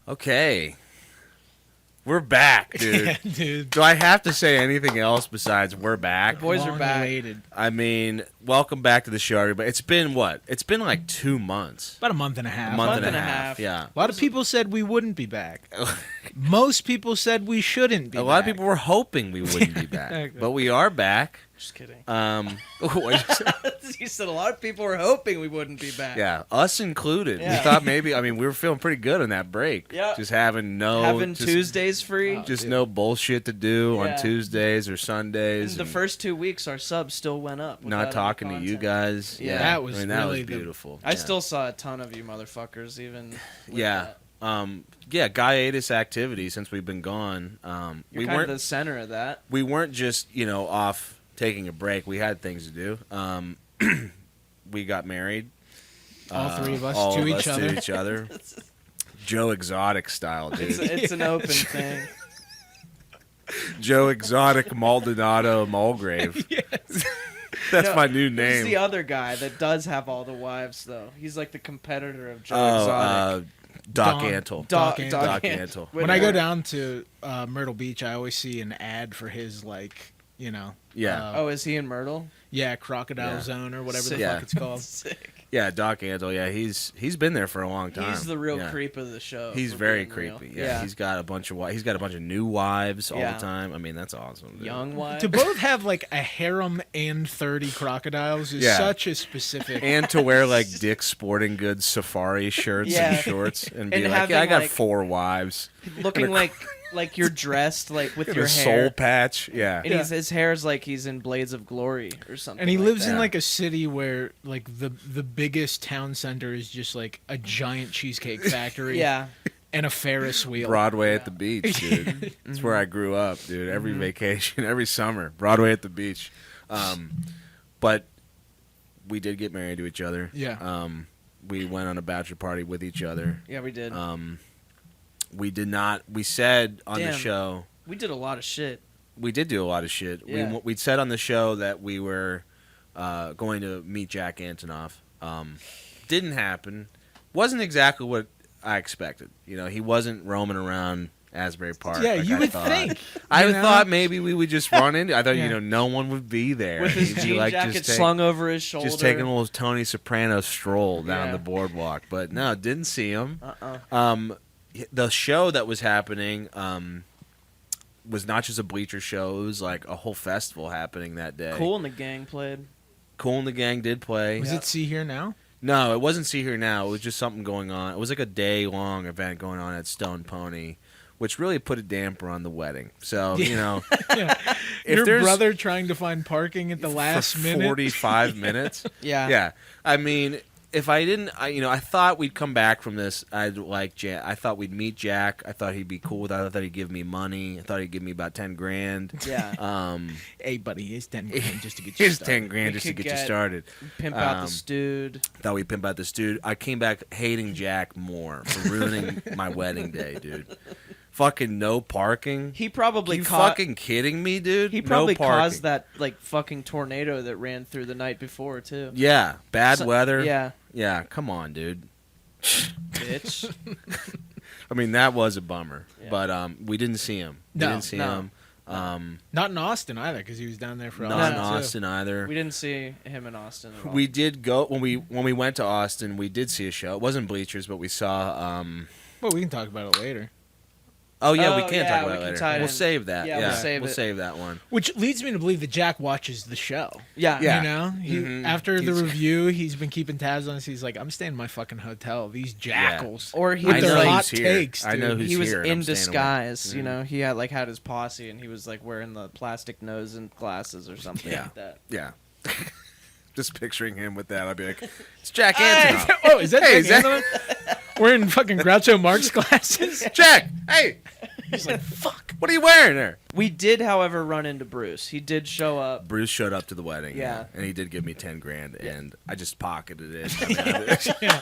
Okay. We're back, dude. Yeah, dude. Do I have to say anything else besides we're back? The boys are Long back. awaited. I mean, welcome back to the show, everybody. It's been what? It's been like 2 months. About a month and a half. A month month and a and a half. half. Yeah. A lot of people said we wouldn't be back. Most people said we shouldn't be A back. lot of people were hoping we wouldn't be back, Exactly. but we are back. Just kidding. What'd you say? You said a lot of people were hoping we wouldn't be back. Yeah, us included. We Yeah. thought maybe. I mean, we were feeling pretty good on that break. Yeah. Just having just, Tuesdays free. Oh, just dude. no bullshit to do Yeah. on Tuesdays or Sundays. And the and first 2 weeks, our subs still went up. not without talking to any you content. guys. Yeah. That was I mean, that really was the- beautiful. I Yeah. still saw a ton of you motherfuckers, even. with Yeah. that. Hiatus activity since we've been gone. You're we kind weren't of the center of that. we weren't just off taking a break. We had things to do. We got married. All three of us all to of each us other. To each other. Joe Exotic style, dude. It's an open thing. Joe Exotic Maldonado Mulgrave. That's No, my new Who's the name. other guy that does have all the wives, though? He's like the competitor of Joe Oh, Exotic. Doc Don- Antle. Doc Doc Antle. Doc Antle. Antle. When I go down to Myrtle Beach, I always see an ad for his, Yeah. Oh, is he in Myrtle? Crocodile Yeah. Zone or whatever the Yeah. fuck it's called. Sick. Yeah, Doc Antle. Yeah, he's been there for a long time. He's the real Yeah. creep of the show. He's for very being real. creepy. Yeah, he's got a bunch of new wives all Yeah. the time. I mean, that's awesome. Dude. young wife. To both have like a harem and 30 crocodiles is Yeah. such a specific. And to wear like Dick's Sporting Goods safari shirts Yeah. and shorts and be And like, having, yeah, I got like- 4 wives. looking and a- like you're dressed like with And your a hair. soul patch. Yeah. And his hair's like he's in Blades of Glory or something. And he like lives that. in like a city where like the biggest town center is just like a giant cheesecake factory Yeah. and a Ferris wheel. Broadway at the beach, dude. That's where I grew up, dude. Every vacation, every summer, Broadway at the beach. But we did get married to each other. Yeah. We went on a bachelor party with each other. Yeah, we did. We did not. We said on the Damn. show. We did a lot of shit. We did do a lot of shit. Yeah. We said on the show that we were going to meet Jack Antonoff. Didn't happen. Wasn't exactly what I expected. He wasn't roaming around Asbury Park. Yeah, like you I would thought. think. I you know? thought maybe we would just run into. I thought Yeah. no one would be there. With his He'd be jean like, jacket just slung over his shoulder. just taking a little Tony Soprano stroll down Yeah. the boardwalk. But no, didn't see him. Uh-uh. The show that was happening was not just a bleacher show. It was like a whole festival happening that day. Cool and the Gang played. Cool and the Gang did play. Was Yeah. it See Here Now? No, it wasn't See Here Now. It was just something going on. It was like a day-long event going on at Stone Pony, which really put a damper on the wedding. So, Yeah. if Your there's brother trying to find parking at the last for minute. 45 minutes. Yeah. Yeah. I mean, if I didn't, I thought we'd come back from this. I'd like Jack. I thought we'd meet Jack. I thought he'd be cool with that. I thought he'd give me money. I thought he'd give me about 10 grand. Yeah. Hey, buddy, here's 10 grand just to get you Here's started. 10 grand We just to could get you get- started. Pimp out Um, the stewed. Thought we'd pimp out this dude. I came back hating Jack more for ruining my wedding day, dude. Fucking no parking. He probably you caught. fucking kidding me, dude? He probably no parking. caused that like fucking tornado that ran through the night before too. Yeah, bad So- weather. Yeah, Yeah, come on, dude. bitch. I mean, that was a bummer. Yeah. But we didn't see him. We No, didn't see no. him. Not in Austin either, because he was down there for Not Austin, in too. Austin either. We didn't see him in Austin at all. We did go when we went to Austin. We did see a show. It wasn't bleachers, but we saw. Well, we can talk about it later. Oh yeah, we Oh, can yeah, talk we about can it tie it later. We'll in. save that. Yeah, Yeah, we'll save it. that one. Which leads me to believe that Jack watches the show. yeah, Yeah. You know? Mhm. After the He's- review, he's been keeping tabs on us. He's like, I'm staying in my fucking hotel. These jackals. Or he With I was their know like, hot who's here. takes, I know dude. who's he was here. and in I'm staying away. disguise. You Mhm. know, he had his posse, and he was like wearing the plastic nose and glasses or something Yeah. like that. Yeah. Just picturing him with that, I'd be like, "It's Jack Antonoff." Oh, is that Hey, Jack is that- Antonoff? Wearing fucking Groucho Marx glasses? Jack, hey, He's like, fuck. what are you wearing there? We did, however, run into Bruce. He did show up. Bruce showed up to the wedding. Yeah. And he did give me 10 grand, and I just pocketed it. Yeah.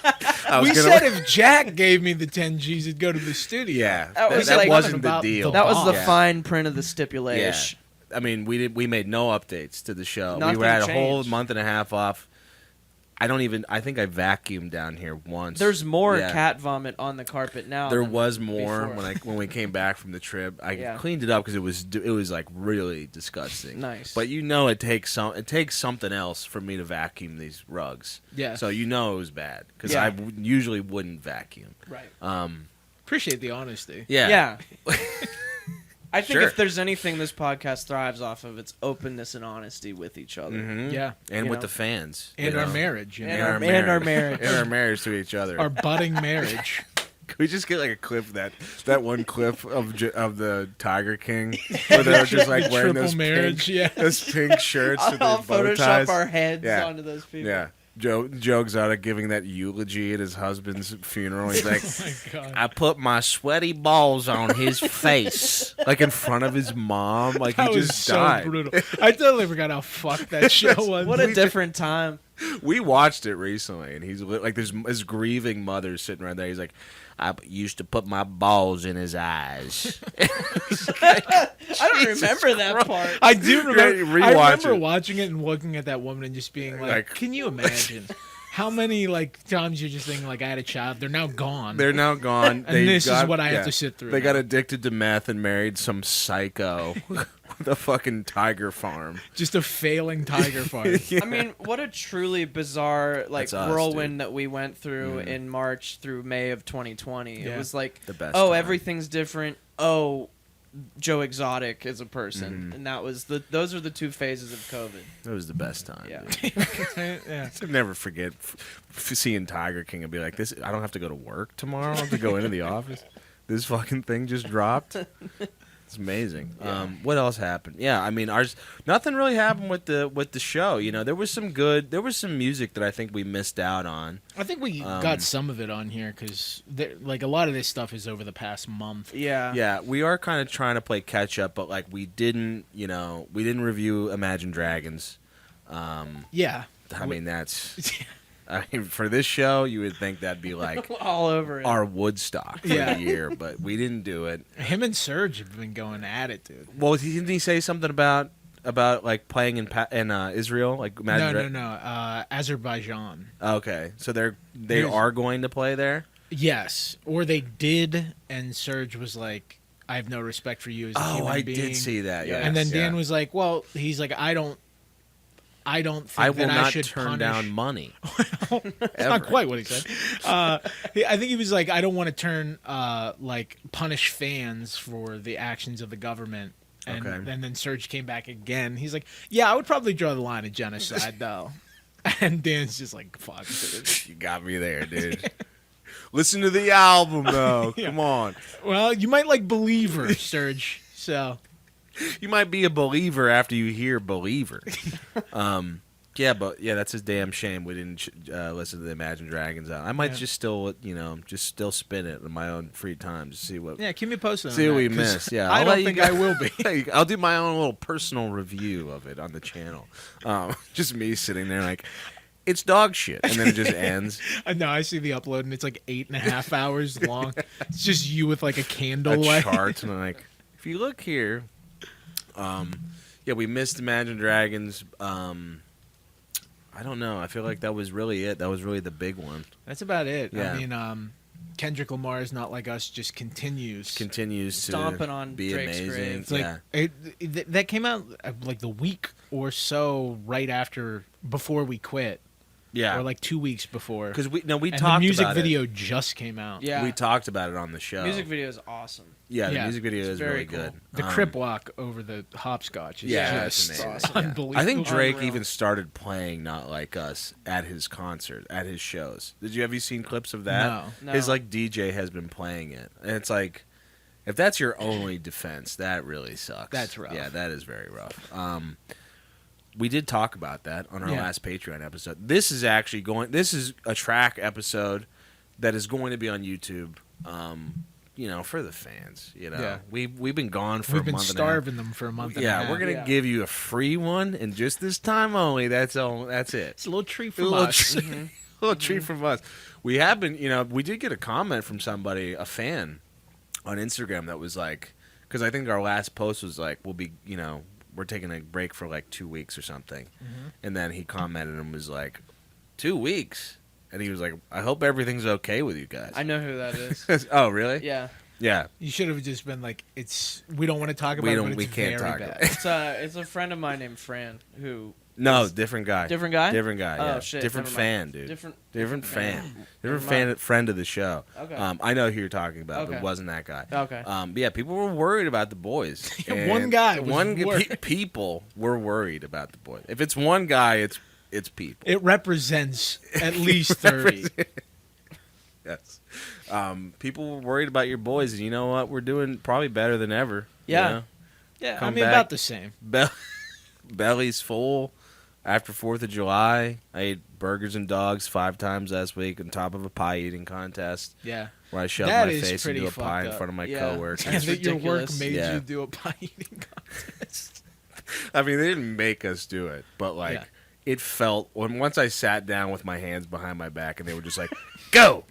I was We gonna- said if Jack gave me the 10 G's, he'd go to the studio. Yeah, That was that like- wasn't the About deal. the That was the Yeah. fine print of the stipulation. I mean, we made no updates to the show. Nothing we were at a whole changed. month and a half off. I think I vacuumed down here once. There's more Yeah. cat vomit on the carpet now. There than was more before. when we came back from the trip. I Yeah. cleaned it up because it was like really disgusting. Nice. But it takes something else for me to vacuum these rugs. Yeah. So it was bad because Yeah. I usually wouldn't vacuum. Right. Appreciate the honesty. Yeah. Yeah. I think Sure. if there's anything this podcast thrives off of, it's openness and honesty with each other. Mhm. Yeah. And You with know? the fans. And you our know? marriage. You know? And our marriage. And our marriage to each other. Our budding marriage. Can we just get like a clip that one clip of the Tiger King where they're just like The wearing triple those marriage, pink, yeah. those pink shirts with I'll their bow Photoshop ties. our heads Yeah. onto those people. Yeah. Joe Exotic giving that eulogy at his husband's funeral. He's like, Oh my God. I put my sweaty balls on his face, like in front of his mom, like That he was just so died. brutal. I totally forgot how fucked that show was. What a different time. We watched it recently, and he's like, there's his grieving mother sitting right there. He's like, I used to put my balls in his eyes. I don't remember that part. I do remember. Rewatch I remember it. watching it and looking at that woman and just being like, Like- "Can you imagine how many times you're just thinking like I had a child? They're now gone. They're now gone. And this is what I have to sit through They now. got addicted to meth and married some psycho with a fucking tiger farm. just a failing tiger farm." I mean, what a truly bizarre That's us, whirlwind dude. that we went through Mhm. in March through May of 2020. Yeah. It was like, The best oh, time. everything's different. Oh, Joe Exotic is a person, Mhm. and that was those are the two phases of COVID. It was the best time. Yeah. dude. Yeah. I'll never forget seeing Tiger King and be like, "This. I don't have to go to work tomorrow. I don't have to go into the office. This fucking thing just dropped." It's amazing. What else happened? Yeah, I mean, nothing really happened with the show. You know, there was some music that I think we missed out on. I think we got some of it on here because like a lot of this stuff is over the past month. Yeah. Yeah, we are kind of trying to play catch up, but like we didn't review Imagine Dragons. Yeah. I mean, for this show, you would think that'd be like All over it. our Woodstock for Yeah. the year, but we didn't do it. Him and Serge have been going at it, dude. Well, didn't he say something about like playing in Israel? Like Imagine No. Azerbaijan. Okay, so they Here's- are going to play there. Yes, or they did, and Serge was like, "I have no respect for you as a human I being." did see that. Yeah, And then Dan was like, "Well, he's like, I don't think I will that not I should turn punish." down money. That's not quite what he said. I think he was like, "I don't want to punish fans for the actions of the government." And, Okay. and then Serge came back again. He's like, "Yeah, I would probably draw the line at genocide, though." And Dan's just like, "Fuck, dude." You got me there, dude. Listen to the album, though. Yeah. Come on. Well, you might like Believer, Serge. So You might be a believer after you hear Believer. That's a damn shame we didn't listen to the Imagine Dragons out. I might just still spin it in my own free time to see what yeah, keep me posted. see on what we that, 'cause missed. Yeah, I I'll don't let you think guys- I will be. I'll do my own little personal review of it on the channel. Just me sitting there like, it's dog shit, and then it just ends. No, I see the upload and it's like 8.5 hours long. It's just you with like a A candle light. chart, and I'm like, if you look here, we missed Imagine Dragons. I don't know. I feel like that was really it. That was really the big one. That's about it. Yeah. I mean, Kendrick Lamar's Not Like Us just continues. Continues Stomping to on be Drake's amazing. grave. It's like Yeah. that came out like the week or so before we quit, Yeah. or like 2 weeks before. Because we And talked the music about video just came out. Yeah. We talked about it on the show. Music video is awesome. Yeah, the Yeah. music video It's is very really cool. good. The crip walk over the hopscotch is Yeah, that's just amazing. unbelievable. I think Drake Unreal. even started playing Not Like Us at his concert, at his shows. Have you seen clips of that? No. His like DJ has been playing it, and it's like, if that's your only defense, that really sucks. That's rough. Yeah, that is very rough. We did talk about that on our Yeah. last Patreon episode. This is actually This is a track episode that is going to be on YouTube. For the fans. Yeah. We've been gone for We've a been month and a half. starving them for a month. and a Yeah, half. we're gonna Yeah. give you a free one, and just this time only. That's it. It's a little treat A from little us. treat. A little treat from us. We have been, we did get a comment from somebody, a fan, on Instagram that was like, because I think our last post was like, we're taking a break for like 2 weeks or something, and then he commented and was like, 2 weeks. And he was like, I hope everything's okay with you guys. I know who that is. Oh, really? Yeah. Yeah. You should have just been like, we don't want to talk about it, but it's can't very talk bad. about it. It's a friend of mine named Fran who. No, different guy. Different guy? Different guy, yeah. Oh, shit. Different fan, dude. Different fan. Different fan, friend of the show. Okay. I know who you're talking about, but Okay. it wasn't that guy. Okay. But yeah, people were worried about the boys. One guy was worried. People were worried about the boys. If it's one guy, it's people. It represents at least 30. Yes. People were worried about your boys, and you know what? We're doing probably better than ever. Yeah. You know? Yeah. Come I mean, back. about the same. Belly's full. After 4th of July, I ate burgers and dogs 5 times last week on top of a pie eating contest Yeah. where I shoved That my is face pretty into a pie in fucked up. front of my Yeah. coworkers. And That's that your work ridiculous. made Yeah. you do a pie eating contest. I mean, they didn't make us do it, but like Yeah. it felt once I sat down with my hands behind my back and they were just like, "Go!"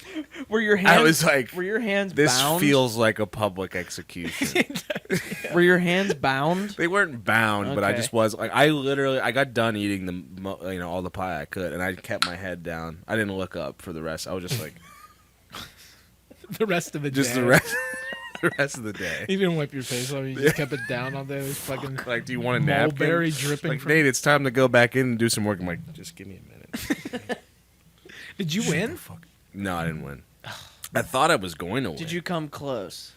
Were your hands? I was like, Were your hands "This bound? feels like a public execution." Were your hands bound? They weren't bound, but I Okay. just was like, I got done eating all the pie I could, and I kept my head down. I didn't look up for the rest. I was just like, The rest of the just day. the rest of the day. You didn't wipe your face off. You just kept it down all day. It was fucking Like, do you want a napkin? mulberry dripping Like, from. Nate, it's time to go back in and do some work. I'm like, just give me a minute. Did you win? No, I didn't win. I thought I was going to win. Did you come close?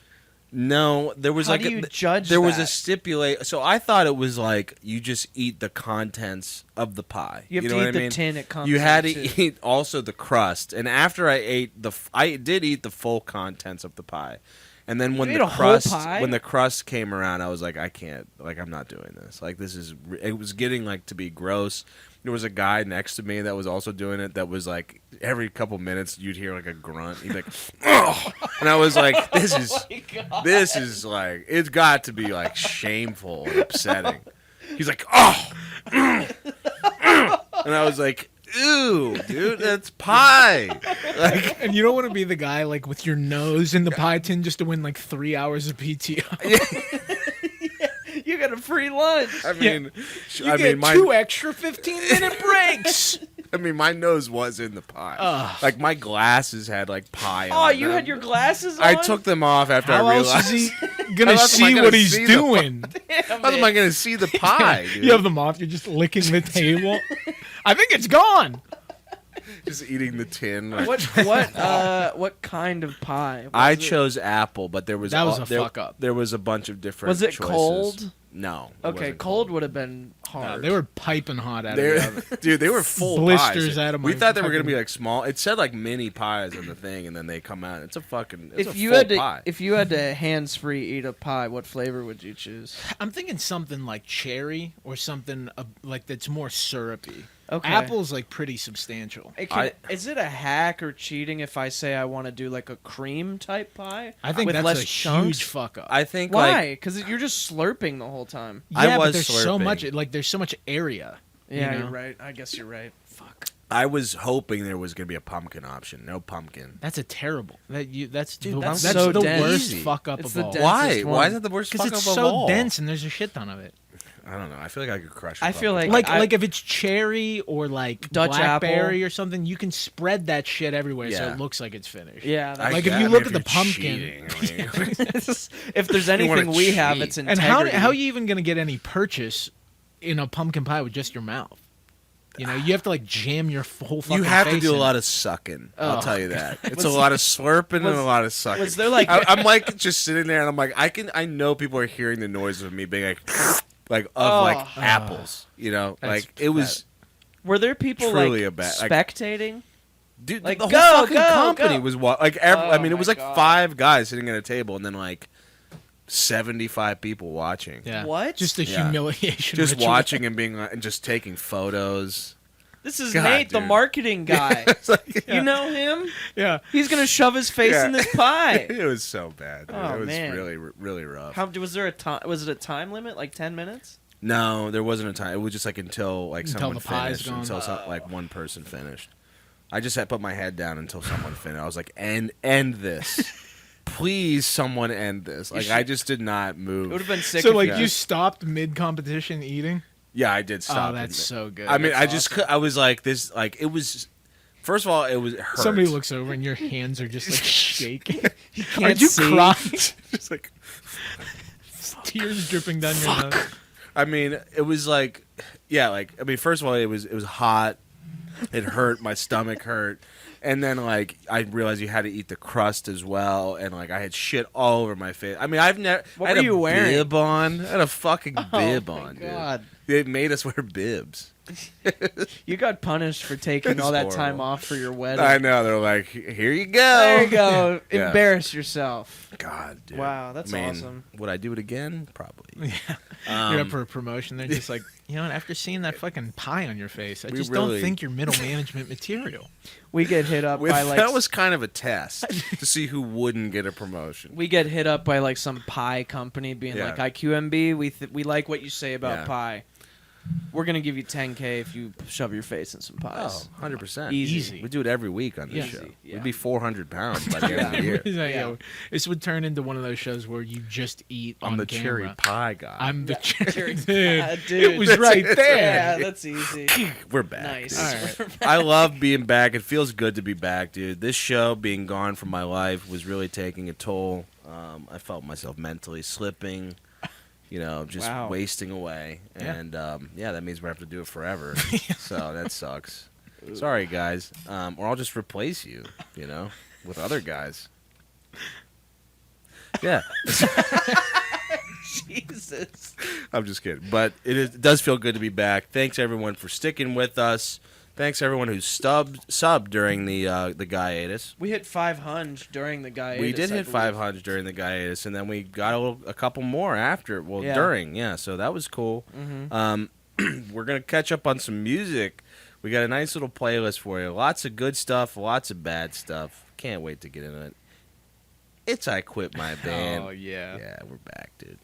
No, there was How like do you judge there was a that? stipulate. So I thought it was like you just eat the contents of the pie. You have know to what eat I the mean? tin it comes You had in, to too. eat also the crust. And after I ate I did eat the full contents of the pie. And then when You ate the a whole crust pie? when the crust came around, I was like, I can't. Like, I'm not doing this. Like, this is. It was getting like to be gross. There was a guy next to me that was also doing it. That was like every couple minutes you'd hear like a grunt. He'd be like, "Oh," and I was like, this is like it's got to be like shameful and upsetting. He's like, "Oh," and I was like, "Ew, dude, that's pie." Like, And you don't want to be the guy like with your nose in the pie tin just to win like 3 hours of PTO. You got a free lunch. I mean, You get my 2 extra 15-minute breaks. I mean, my nose was in the pie. Ugh. Like my glasses had like pie. Oh, on you them. had your glasses on? I took them off after How I else realized. is he gonna How else am I see gonna what he's see the doing? Damn How am it. I going to see the pie? Dude? You have them off. You're just licking the table. I think it's gone. Just eating the tin. like- What kind of pie? Was I it- chose apple, but there was That was a there, fuck up. There was a bunch of different. Was it choices. cold? No. it Okay, wasn't cold would have been No, hard. they were piping hot out of They the oven. dude, they were full Blisters pies. out of We my thought they were going to fucking- be like small. It said like mini pies in the thing, and then they come out. It's a fucking. It's if a you full had to, pie. if you had to hands-free eat a pie, what flavor would you choose? I'm thinking something like cherry or something like that's more syrupy. Okay. Apple's like pretty substantial. Is it a hack or cheating if I say I want to do like a cream type pie? I think with that's less a chunks? huge fuck up. I think Why? like Because you're just slurping the whole time. I yeah, was but there's so slurping. much. Like there's so much area. Yeah, you know? you're right. I guess you're right. Fuck. I was hoping there was going to be a pumpkin option. No pumpkin. That's a terrible. That's Dude, the, that's that's so the dense. worst Easy. fuck up It's of the all. densest Why? one. Why is that the worst Because fuck it's up of so all? dense and there's a shit ton of it. I don't know. I feel like I could crush. I feel like Like if it's cherry or like Dutch blackberry apple. or something, you can spread that shit everywhere so Yeah. it looks like it's finished. Yeah. I Like, get if you it look at the you're pumpkin- cheating. I mean, if there's You wanna anything we have, cheat. it's And integrity. how are you even gonna get any purchase in a pumpkin pie with just your mouth? You know, you have to like jam your whole fucking you have to face do a in lot it. of sucking. Oh. I'll tell you that. It's Was- a lot of slurping and was- a lot of sucking. was there, like- I'm like just sitting there and I'm like I know people are hearing the noise of me being like Oh. like apples. You know, That's like it was. Were there people Truly like a bad- like- spectating? Dude, Like, the whole go, fucking go, company go. was like Oh I mean, it my was like God. 5 guys sitting at a table and then like 75 people watching. Yeah. What? Just a Yeah. humiliation. Just ritual. watching and being and just taking photos. This is God, Nate, the dude. marketing guy. It's like, You know him? Yeah. He's gonna shove his face Yeah. in this pie. it was so bad. Dude. Oh, it was man. really rough. How was there a time? Was it a time limit? Like 10 minutes? No, there wasn't a time. It was just like until someone the pie's finished, gone. until like one person finished. I just had put my head down until someone finished. I was like, end this, please, someone end this. Like I just did not It would move. have been sick. So if like you you stopped mid competition eating? Yeah, I did stop. Oh, that's so good. I mean, That's I just awesome. I was like this. Like it was First of all, it hurt. Somebody looks over and your hands are just like shaking. You Are can't you see. crying? Just like, Tears dripping down your nose. I mean, it was like, yeah, like, I mean, first of all, it was hot. It hurt. My stomach hurt. And then, like, I realized you had to eat the crust as well, and like, I had shit all over my face. I mean, I've never. What I had were you a wearing? bib on. I had a fucking bib on, dude. God. They made us wear bibs. You got punished for taking It's all that time horrible. off for your wedding. I know. They're like, here you go. There you go. Yeah. Embarrass yourself. God, dude. Wow, that's Man, awesome. Would I do it again? Probably. You're up for a promotion. They're just like, you know what? After seeing that fucking pie on your face, I We just really- don't think you're middle management material. We get hit up by like that was kind of a test to see who wouldn't get a promotion. we get hit up by like some pie company being Yeah. like IQMB. We like what you say about Yeah. pie. We're gonna give you $10K if you shove your face in some pies. 100%. Easy. We do it every week on this Easy, show. yeah. We'd be 400 pounds by the end of the year. He's like, Yeah. yo, this would turn into one of those shows where you just eat I'm on the camera. cherry pie guy. I'm the cherry pie, dude. dude. It was right Yeah, there. that's easy. We're back. Nice. dude. I love being back. It feels good to be back, dude. This show being gone from my life was really taking a toll. I felt myself mentally slipping, just Wow. wasting away. Yeah. And that means we have to do it forever. So that sucks. Sorry, guys. Or I'll just replace you, with other guys. Yeah. Jesus. I'm just kidding. But it does feel good to be back. Thanks, everyone, for sticking with us. Thanks, everyone who subbed during the hiatus. We hit 500 during the guy. We did hit 500 during the hiatus, and then we got a couple more after. Well, Yeah. during, yeah. So that was cool. Mm-hmm. We're gonna catch up on some music. We got a nice little playlist for you. Lots of good stuff, lots of bad stuff. Can't wait to get into it. It's I Quit My Band. Oh, yeah. Yeah, we're back, dude.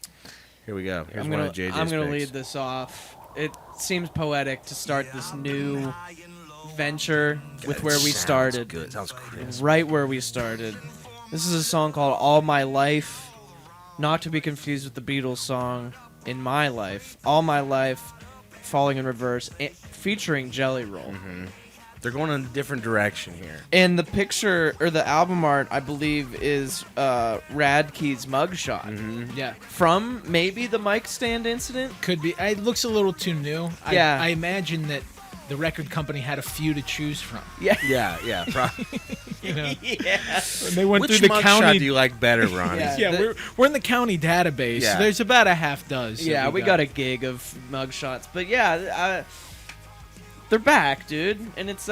Here we go. Here's I'm one gonna of JJ's I'm gonna picks. lead this off. It seems poetic to start this new venture with where we Sounds started. Good. Sounds crisp. Right where we started. This is a song called All My Life, not to be confused with the Beatles song In My Life. All My Life, Falling in Reverse, featuring Jellyroll. Mm-hmm. They're going in a different direction here. And the picture, or the album art, I believe, is Radke's mugshot. Mm-hmm. Yeah. From maybe the mic stand incident? Could be. It looks a little too new. Yeah. I imagine that the record company had a few to choose from. Yeah. Yeah. You know, Yeah. when they went Which through the mugshot county. do you like better, Ronnie? Yeah. Yeah, we're in the county database. Yeah. There's about a half dozen. Yeah, we got a gig of mugshots. But yeah, they're back, dude. And it's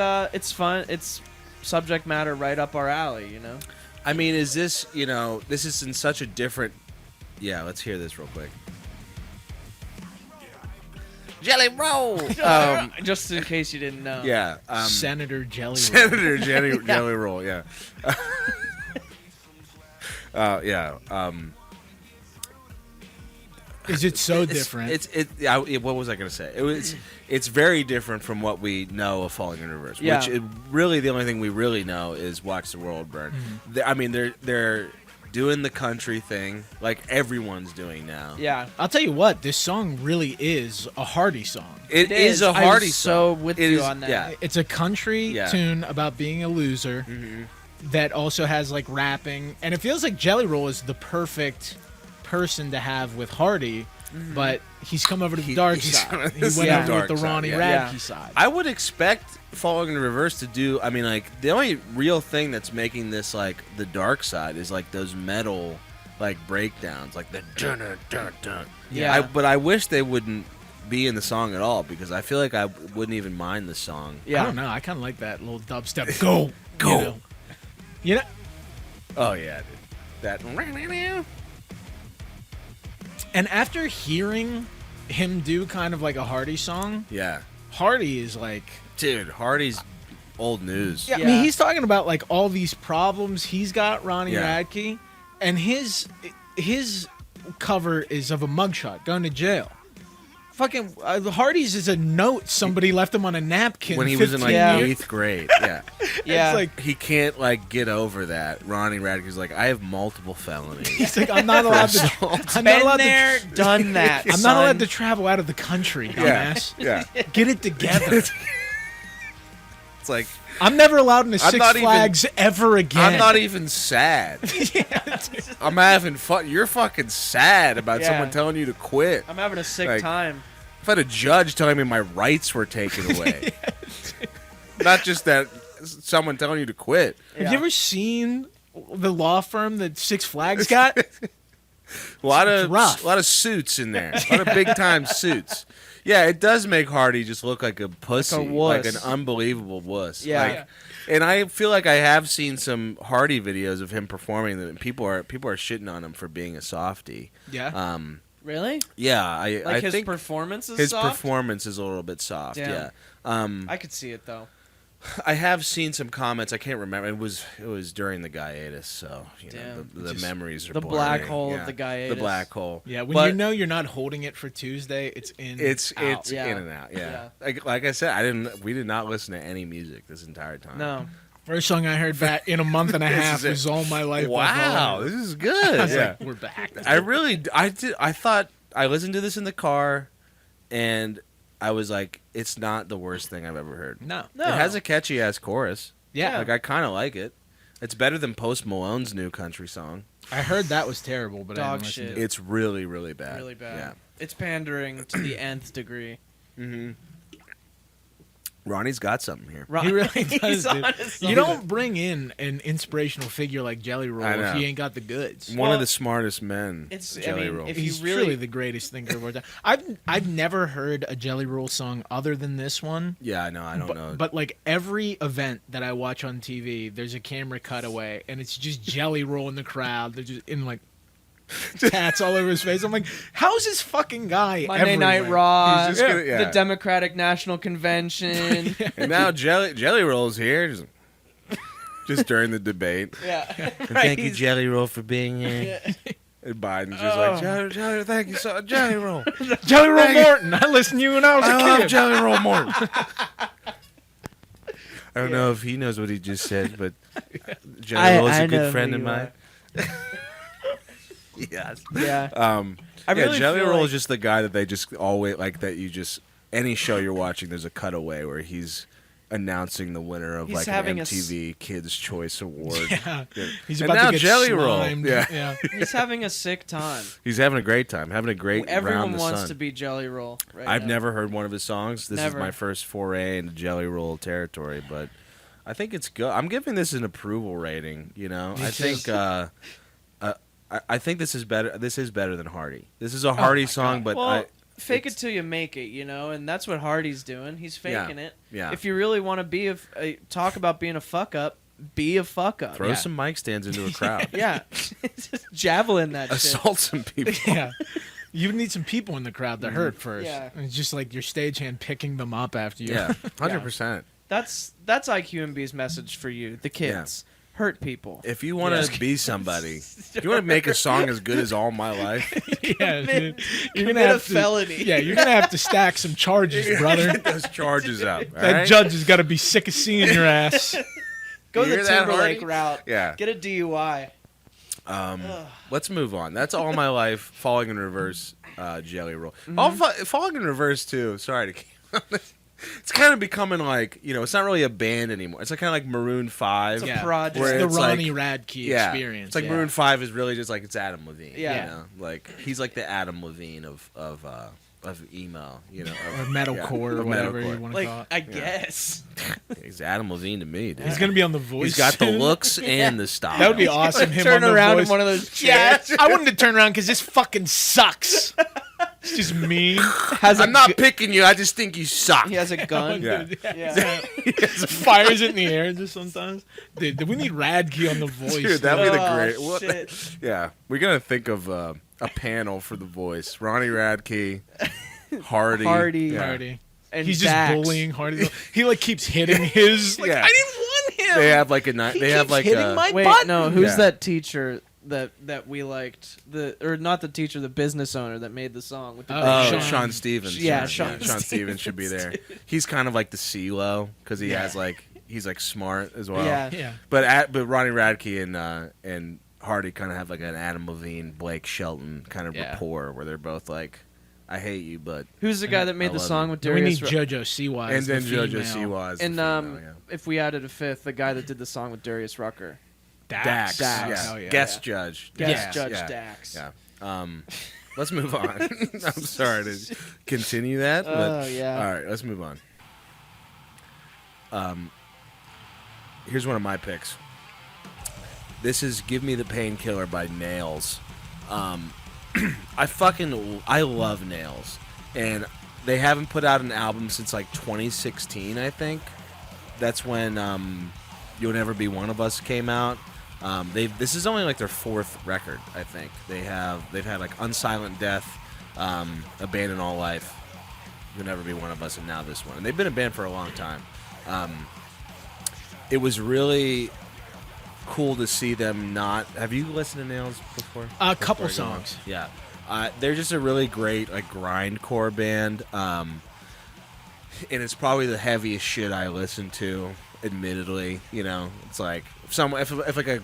fun. It's subject matter right up our alley, you know? I mean, is this, this is in such a different... Yeah, let's hear this real quick. Jellyroll! Just in case you didn't know. Yeah. Senator Jellyroll. Senator Jellyroll, yeah. Yeah. Is it so different? What was I going to say? It's very different from what we know of Falling in Reverse. Yeah. Which really the only thing we really know is Watch the World Burn. Mm-hmm. They're doing the country thing like everyone's doing now. Yeah. I'll tell you what, this song really is a Hardy song. It is a I Hardy was song. so with It you is- on that. Yeah. It's a country Yeah. tune about being a loser Mm-hmm. that also has like rapping, and it feels like Jellyroll is the perfect person to have with Hardy, but he's come over to the dark he's side. He this went is over dark with the side, Ronnie yeah. Radke side. I would expect Falling in Reverse to do. I mean, like the only real thing that's making this like the dark side is like those metal like breakdowns, like the dun dun dun dun. Yeah. But I wish they wouldn't be in the song at all because I feel like I wouldn't even mind the song. Yeah. I don't know. I kind of like that little dubstep. Go. Go. You know? Oh yeah, dude. That. And after hearing him do kind of like a Hardy song, Yeah, Hardy is like, dude. Hardy's old news. yeah, I Yeah. mean, he's talking about like all these problems he's got, Ronnie Yeah. Radke, and his cover is of a mugshot going to jail. Fucking Hardy's is a note somebody left him on a napkin When he was in like 15 Yeah. years. 8th grade. Yeah. Yeah. It's like He can't like get over that. Ronnie Radke's like, I have multiple felonies. he's like, I'm not allowed to. I'm not Been allowed there, to. done that. I'm not allowed to travel out of the country, dumbass. Yeah. Get it together. It's like I'm never allowed into I'm Six not even- Flags ever again. I'm not even sad. I'm having fun. You're fucking sad about Yeah. someone telling you to quit. I'm having a sick Like, time. If I had a judge telling me my rights were taken away, not just that someone telling you to quit. Have you ever seen the law firm that Six Flags got? A lot rough. of suits in there. A lot of big time suits. Yeah, it does make Hardy just look like a pussy, wuss. like an unbelievable wuss. Yeah. Like, and I feel like I have seen some Hardy videos of him performing that, and people are shitting on him for being a softie. Yeah. Really? Yeah, Like I his think performance is his soft? performance is a little bit soft. Damn. Yeah. I could see it though. I have seen some comments. I can't remember. It was during the hiatus, so you know Damn. the memories are The blurry. black hole Yeah. of the hiatus. The black hole. Yeah, when But you know you're not holding it for Tuesday, it's in. it's out. Yeah. in and out. Yeah. Yeah. Like I said, we did not listen to any music this entire time. No. First song I heard back in a month and a half is it. was "All My Life." by Wow, Paul. this is good. I was Yeah. like, we're back. I thought I listened to this in the car, and I was like, it's not the worst thing I've ever heard. No. No. It has a catchy ass chorus. Yeah, Like I kind of like it. It's better than Post Malone's new country song. I heard that was terrible, but I Dog didn't listen shit. to it. It's really, really bad. Really bad. Yeah. It's pandering to the nth degree. Mm-hmm. Ronnie's got something here. He really He's does, dude. on his You own. don't bring in an inspirational figure like Jellyroll I know. if he ain't got the goods. One Well, of the smartest men. it's- I Jelly mean, Roll. if He's you really- truly the greatest thinker of our time. I've never heard a Jellyroll song other than this one. Yeah, I know. I don't but, know. But like every event that I watch on TV, there's a camera cutaway, and it's just Jellyroll in the crowd. They're just in like tats all over his face. I'm like, how's this fucking guy Monday everywhere? Night Raw, He's just gonna- yeah. the Democratic National Convention. And now Jelly Roll's here, just during the debate. Yeah. Thank you, Jelly Roll, for being here. And Biden's just like, Jelly, thank you so Jelly Roll. Jellyroll Morton. I listened to you when I was a I love kid. Jelly Roll Morton. I don't know if he knows what he just said, but Jelly Roll's a good friend of mine. Yes. Yeah. I I really Jelly feel Roll like- is just the guy that they just always like that. You just any show you're watching, there's a cutaway where he's announcing the winner of He's like an having MTV Kids Choice Award. Yeah. He's And about now to get Jelly Roll. slimed. Yeah. He's having a sick time. He's having a great time, having a great round Everyone the wants sun. to be Jelly Roll right I've now. never heard one of his songs. This Never. is my first foray into Jelly Roll territory, but I think it's good. I'm giving this an approval rating. You know, I think I think this is better. This is better than Hardy. This is a Hardy song, but Well, fake it it's- till you make it, you know, and that's what Hardy's doing. He's faking it. yeah. If you really want to be talk about being a fuck up, be a fuck up. Throw Yeah. some mic stands into a crowd. Yeah, just javelin that shit. Assault some people. Yeah. You need some people in the crowd to hurt first. Yeah. And it's just like your stagehand picking them up after you. Yeah, 100%. That's IQMB's message for you, the kids. Hurt people. If you want to be somebody, if you want to make a song as good as All My Life, Yeah, dude. You're Commit gonna have a felony. Yeah, you're gonna have to stack some charges, brother. get those charges up. all That right? judge has got to be sick of seeing your ass. Go You the hear that, Timberlake Hardy? route. Yeah. Get a DUI. Let's move on. That's All My Life, Falling in Reverse, Jelly Roll. Mm-hmm. Falling in Reverse, too. Sorry to keep it's kind of becoming like, you know, it's not really a band anymore. It's like kind of like Maroon 5. It's a Yeah. project. Where It's the it's Ronnie like- Radke Yeah. experience. It's like yeah. Maroon 5 is really just like it's Adam Levine. Yeah. You know? Like he's like the Adam Levine of emo, you know. Or metalcore or of whatever you metalcore. want to Like, call it. I guess. He's Adam Levine to me, dude. He's gonna be on The Voice. He's got the soon. looks and the style. That would be awesome. Him Turn on The around Voice. in one of those Yeah, chairs. I wanted to turn around because this fucking sucks. It's just mean. Has a I'm not gu- picking you. I just think you suck. He has a gun. Yeah. Yeah. Fires it in the air just sometimes. Dude, we need Radke on The Voice. Dude, that'd be the Oh, great. What- shit. Yeah, we're gonna think of a panel for The Voice. Ronnie Radke, Hardy. Hardy. Yeah. Hardy. And He's Dax. just bullying Hardy. He like keeps hitting his. Like, Yeah. I didn't want him. They have like a night. He They have keeps like hitting a. my Wait, butt. no. Who's Yeah. that teacher that we liked? Or not the teacher, the business owner that made the song with the Oh, big Sean Stevens. Yeah, Sean Stevens should be there. He's kind of like the CeeLo because he has like he's like smart as well. Yeah. Yeah. But Ronnie Radke and Hardy kind of have like an Adam Levine, Blake Shelton kind of Yeah. rapport where they're both like, I hate you, but Who's the guy that made the love song you. with Then we need Darius? JoJo Siwa. and then JoJo Siwa is the And female, yeah. if we added a fifth, the guy that did the song with Darius Rucker. Dax. Dax. Dax. Yeah. Oh, yeah. Guest judge. Guest Dax. Judge yeah. Dax. Yeah. Let's move on. I'm sorry to continue that, but Oh, yeah. all right, let's move on. Here's one of my picks. This is "Give Me the Painkiller" by Nails. I love Nails, and they haven't put out an album since like 2016, I think. That's when "You'll Never Be One of Us" came out. This is only like their fourth record, I think. They've had like "Unsilent Death," "Abandon All Life," "You'll Never Be One of Us," and now this one. And they've been a band for a long time. It was really cool to see them not. Have you listened to Nails before? A couple Before I go on? songs. Yeah, they're just a really great like grindcore band, and it's probably the heaviest shit I listen to. Admittedly, it's like if like a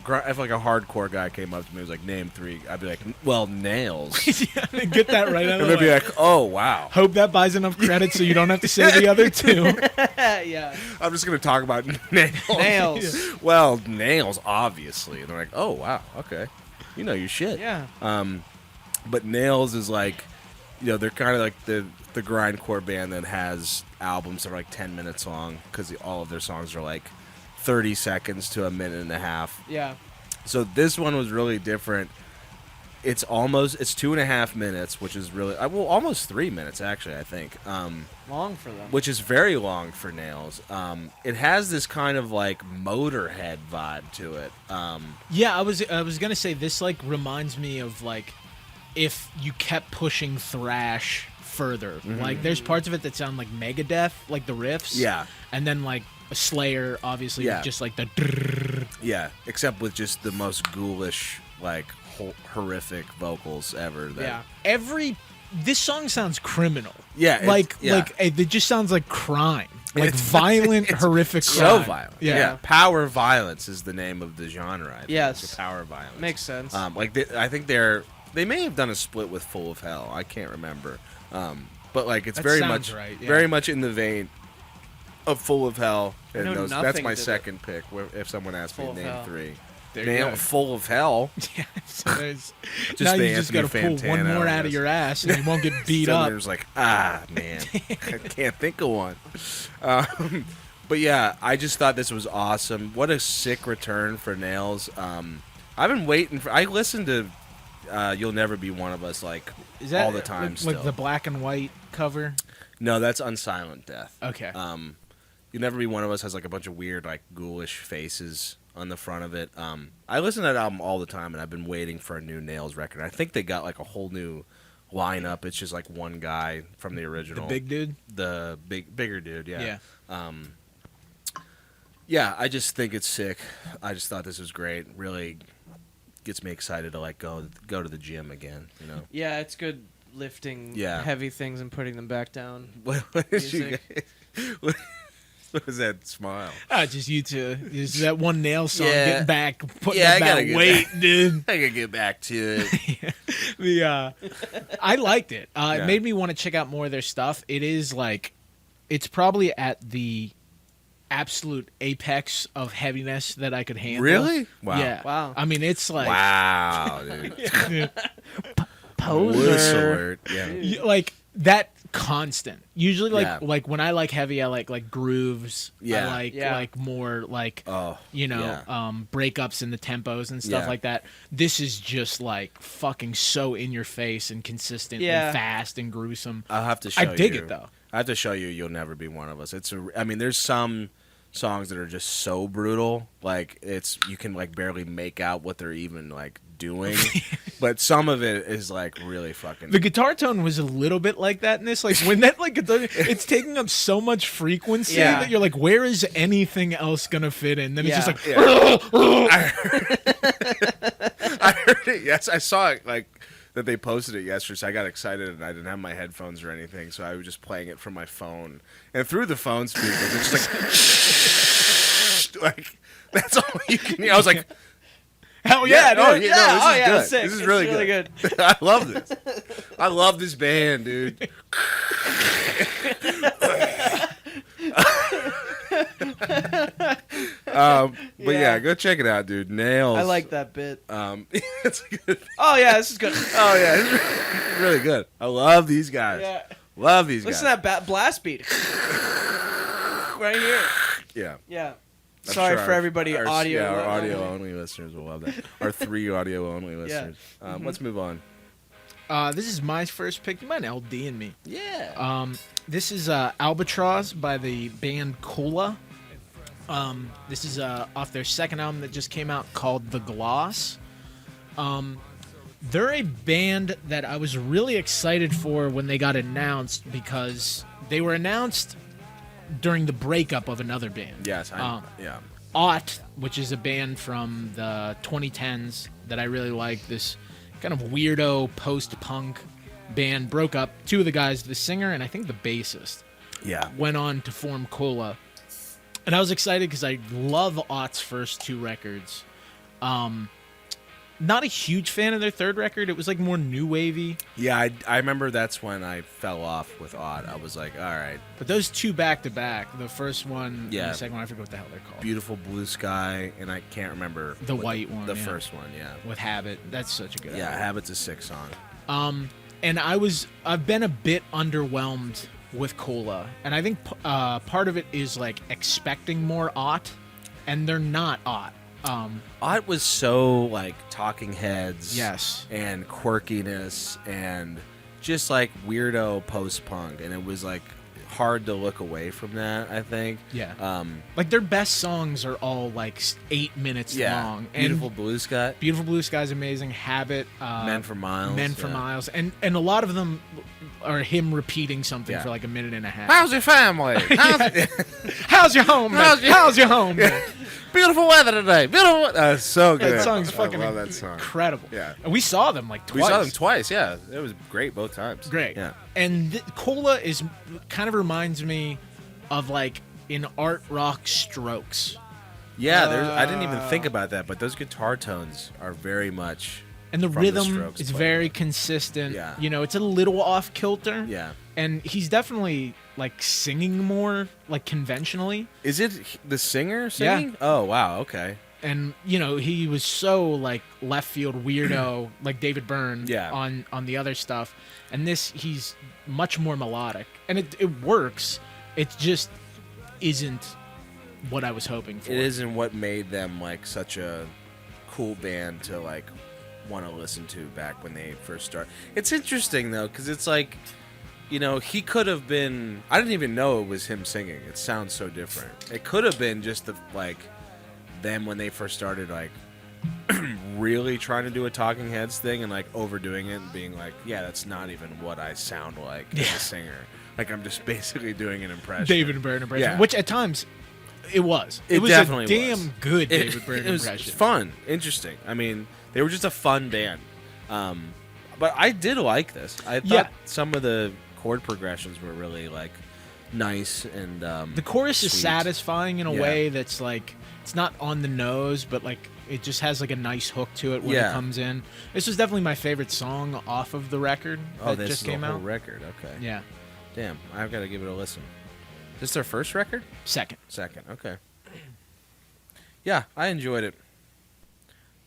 hardcore guy came up to me and was like, "Name 3," I'd be like, "Well, Nails," Yeah, get that right out and of they'd the be way. like, "Oh wow." Hope that buys enough credit so you don't have to say the other two. Yeah. I'm just gonna talk about Nails. Nails. Well, Nails, obviously, and they're like, "Oh wow, okay, you know your shit." Yeah. But Nails is like, they're kind of like the grindcore band that has albums that are like 10 minutes long because all of their songs are like 30 seconds to a minute and a half. Yeah. So this one was really different. It's 2.5 minutes, which is really almost 3 minutes actually, I think. Long for them. Which is very long for Nails. It has this kind of like Motorhead vibe to it. Yeah, I was gonna say this like reminds me of like if you kept pushing thrash further. Mm-hmm. Like there's parts of it that sound like Megadeth, like the riffs. Yeah. And then like a Slayer, obviously, Yeah. with just like the. Drrrr. Yeah, except with just the most ghoulish, like horrific vocals ever. Yeah. This song sounds criminal. Yeah, Like yeah. it just sounds like crime. Like It's- violent, it's horrific so crime. violent. Yeah. Power violence is the name of the genre. I think. Yes. It's power violence. Makes sense. I think they may have done a split with Full of Hell. I can't remember. But like it's That very sounds much right, yeah. very much in the vein of Full of Hell. And know that's nothing my did it. second pick. If someone asks Full me of name Hell. 3, There you go. Full of Hell. Yeah, so there's, Just now the you just got to Anthony pull one Fantano, more I out of guess. your ass and you won't get beat So up. there's like, man, I can't think of one. But yeah, I just thought this was awesome. What a sick return for Nails. I've been waiting I listened to "You'll Never Be One of Us" like Is that all the time. like Still, the black and white cover? no, that's "Unsilent Death." Okay. "You'll Never Be One of Us" has like a bunch of weird like ghoulish faces on the front of it. I listen to that album all the time, and I've been waiting for a new Nails record. I think they got like a whole new lineup. It's just like one guy from the original, The big dude? the bigger dude. Yeah. Yeah. Yeah, I just think it's sick. I just thought this was great. Really gets me excited to like go to the gym again. Yeah, it's good lifting Yeah. heavy things and putting them back down. What is you Music. guys? What is that smile? Just you two. Just that one nail song Yeah. getting back, putting Yeah, up I gotta that get weight, dude. I gotta get back to it. I liked it. Yeah. It made me want to check out more of their stuff. It is like, it's probably at the absolute apex of heaviness that I could handle. Really? Wow. Yeah. Wow. I mean, it's like, Wow, dude. Poser. Wuss alert. Yeah. like that constant. Usually, Yeah. like when I like heavy, I like grooves. Yeah. I like Yeah. like more like Oh. yeah. breakups in the tempos and stuff Yeah. like that. This is just like fucking so in your face and consistent Yeah. and fast and gruesome. I'll have to show I you. dig it though. I have to show you. You'll Never Be One of Us. I mean, there's some songs that are just so brutal, like you can like barely make out what they're even like doing. But some of it is like really fucking. The guitar tone was a little bit like that in this. Like when that like guitar, it's taking up so much frequency Yeah. that you're like, where is anything else gonna fit in? Then it's just like, I heard it. Yes, I saw it. Like that they posted it yesterday. So I got excited, and I didn't have my headphones or anything, so I was just playing it from my phone. And through the phone speakers, it's just like, like that's all you can hear. I was like, Hell yeah, dude. Oh, yeah, no, this is yeah, good. sick. This is It's really, really good. I love this. I love this band, dude. But yeah, go check it out, dude. Nails. I like that bit. It's good. Oh yeah, this is good. Oh yeah, it's really good. I love these guys. Yeah. Love these Listen guys. to that blast beat. Right here. Yeah. Yeah. I'm Sorry sure for everybody our audio. Yeah, our audio only listeners will love that. Our 3 audio only listeners. Let's move on. This is my first pick. You mind LD and me? Yeah. This is Albatross by the band Cola. This is off their second album that just came out called The Gloss. They're a band that I was really excited for when they got announced because they were announced during the breakup of another band. Yes. Yeah. Ott, which is a band from the 2010s that I really like. This kind of weirdo post-punk band broke up. 2 of the guys, the singer and I think the bassist, Yeah. went on to form Cola. And I was excited because I love Ott's first 2 records. Not a huge fan of their third record. It was like more new wavy. Yeah, I remember that's when I fell off with Odd. I was like, all right. But those 2 back to back, the first one Yeah. and the second one, I forget what the hell they're called. Beautiful Blue Sky, and I can't remember. The white one, The yeah. first one, yeah. With Habit. That's such a good Yeah, album. Habit's a sick song. And I've been a bit underwhelmed with Cola. And I think part of it is like expecting more Ott, and they're not Ott. Odd was so like Talking Heads, Yes. and quirkiness, and just like weirdo post punk, and it was like hard to look away from that. I think. Yeah. Like their best songs are all like 8 minutes Yeah. long. Beautiful And Blue Sky, Beautiful Blue Sky's amazing. Habit. Men for Miles, Men for yeah. Miles. And a lot of them are him repeating something Yeah. for like a minute and a half. How's your family? How's your home? How's man? your- How's your home? man? Beautiful weather today. Beautiful. So good. That song's fucking I love that song. incredible. Yeah. And we saw them like twice. We saw them twice. Yeah, it was great both times. Great. Yeah. And Cola is kind of reminds me of like an art rock Strokes. Yeah, I didn't even think about that, but those guitar tones are very much. And the From the rhythm Strokes is played. very consistent. Yeah. You know, it's a little off kilter. Yeah. And he's definitely like singing more like conventionally. Is it the singer singing? Oh wow. Okay. And you know, he was so like left field weirdo like David Byrne Yeah. on the other stuff. And this he's much more melodic. And it works. It just isn't what I was hoping for. It isn't what made them like such a cool band to like want to listen to back when they first started. It's interesting though, because it's like, you know, he could have been. I didn't even know it was him singing. It sounds so different. It could have been just the like them when they first started, like really trying to do a Talking Heads thing and like overdoing it and being like, yeah, that's not even what I sound like as a singer. Like I'm just basically doing an impression. David Byrne impression, Yeah. which at times it was. It was definitely a damn was. good David Byrne It was impression. fun, interesting. I mean, they were just a fun band. But I did like this. I thought Yeah. some of the chord progressions were really like nice and The chorus is sweet. satisfying in a Yeah. way that's like it's not on the nose, but like it just has like a nice hook to it when Yeah. it comes in. This was definitely my favorite song off of the record Oh, that this just is came a whole out. record. Okay. Yeah, Damn, I've got to give it a listen. Is this their first record? second. Second. Okay. Yeah, I enjoyed it.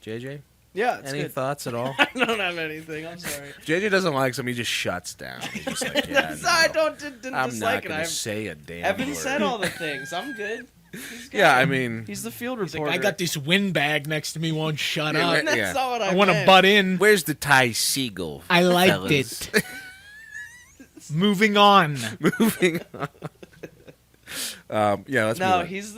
JJ, Yeah, it's any good. thoughts at all? I don't have anything. I'm sorry. JJ doesn't like something. He just shuts down. He's just like, yeah, no, I didn't I'm not dislike going it. to say a damn Evan word. said all the things. I'm good. He's good. Yeah, I mean, He's the field He's reporter. like, I got this windbag next to me, won't shut Yeah, up. right. That's Yeah. not what I I want to meant. butt in. where's the Thai seagull? I liked fellas? it. Moving on. Moving on. Yeah, let's No, move on. he's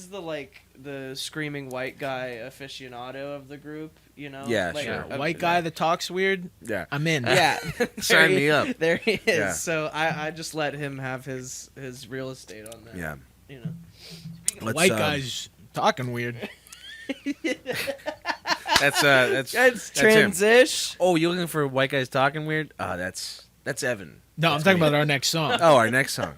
the like the screaming white guy aficionado of the group. You know. Yeah, like, sure. White guy that talks weird. Yeah. I'm in. Yeah. Sign There me up. There he is. Yeah. So I just let him have his real estate on that. Yeah. You know. Let's, White guys talking weird. That's It's that's him. transish. Oh, you looking for white guys talking weird? Oh, that's Evan. No, I'm That's talking me. about our next song. Oh, our next song.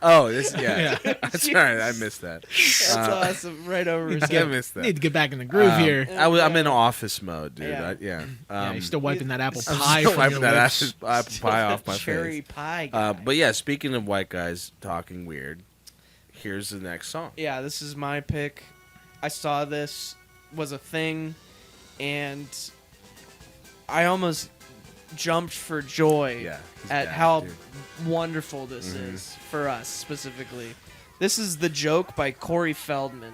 Oh, this That's right. I missed that. That's awesome. Right over his I head. missed that. Need to get back in the groove here. I'm in office mode, dude. Yeah. You're still wiping that apple I'm pie still from wiping your that lips. apple pie off my Cherry face. pie guy. But yeah, speaking of white guys talking weird, here's the next song. Yeah, this is my pick. I saw this was a thing, and I almost jumped for joy Yeah, he's at back, how dude. wonderful this is for us specifically. This is The Joke by Corey Feldman.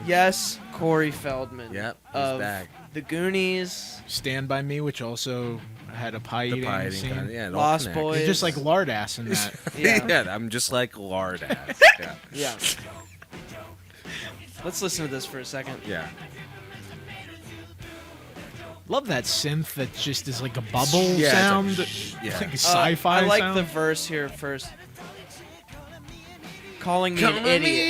Yes, Corey Feldman. Yep, he's of back. The Goonies, Stand By Me, which also had a pie The eating pie eating scene. kind of, yeah, it all Lost connects. Boys. You're just like lard ass in that. Yeah. I'm just like lard ass. Yeah. Yeah. Let's listen to this for a second. Yeah. Love that synth that just is like a bubble Yeah, sound. it's like, yeah. Like a sci-fi I like sound. the verse here first. Calling me an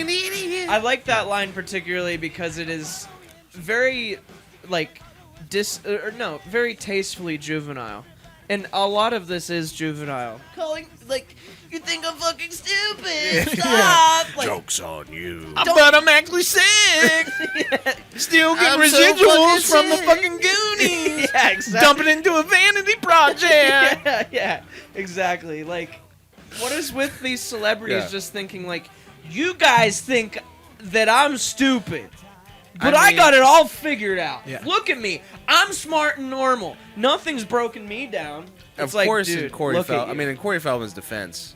idiot. I like that line particularly because it is very, like, very tastefully juvenile. And a lot of this is juvenile. Calling, like, you think I'm fucking stupid. Stop. Like, Joke's on you. But I'm actually sick. Still getting I'm so residuals fucking from the sick. fucking Goonies. yeah, exactly. Dump it into a vanity project. yeah, exactly. Like, what is with these celebrities Yeah. just thinking, like, you guys think that I'm stupid, but I I mean- got it all figured out. Yeah. Look at me. I'm smart and normal. Nothing's broken me down. It's Of like, course, dude, in Corey look at I you. mean, in Corey Feldman's defense,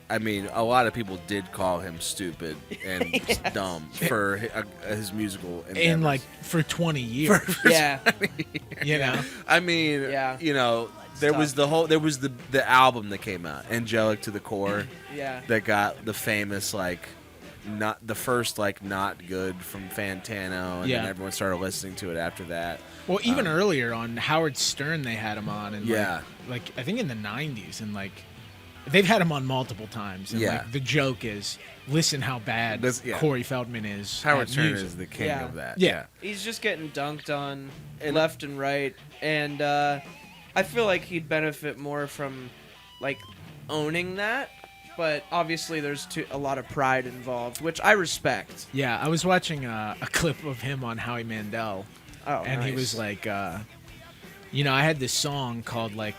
I mean, a lot of people did call him stupid and dumb for his musical endeavors. And like for 20 years, yeah, you know. I mean, Yeah. you know, there tough. was the album that came out, Angelic to the Core, yeah. that got the famous not the first not good from Fantano, and Yeah. then everyone started listening to it after that. Well, even earlier on Howard Stern, they had him on, and Yeah. like I think in the '90s, and like they've had him on multiple times. And Yeah. like, the joke is, listen how bad Yeah. Corey Feldman is. Howard at Stern music. is the king Yeah. of that. Yeah. He's just getting dunked on left and right, and I feel like he'd benefit more from like owning that. But obviously, there's a lot of pride involved, which I respect. Yeah, I was watching a clip of him on Howie Mandel, Oh, and he nice. was like, you know, I had this song called like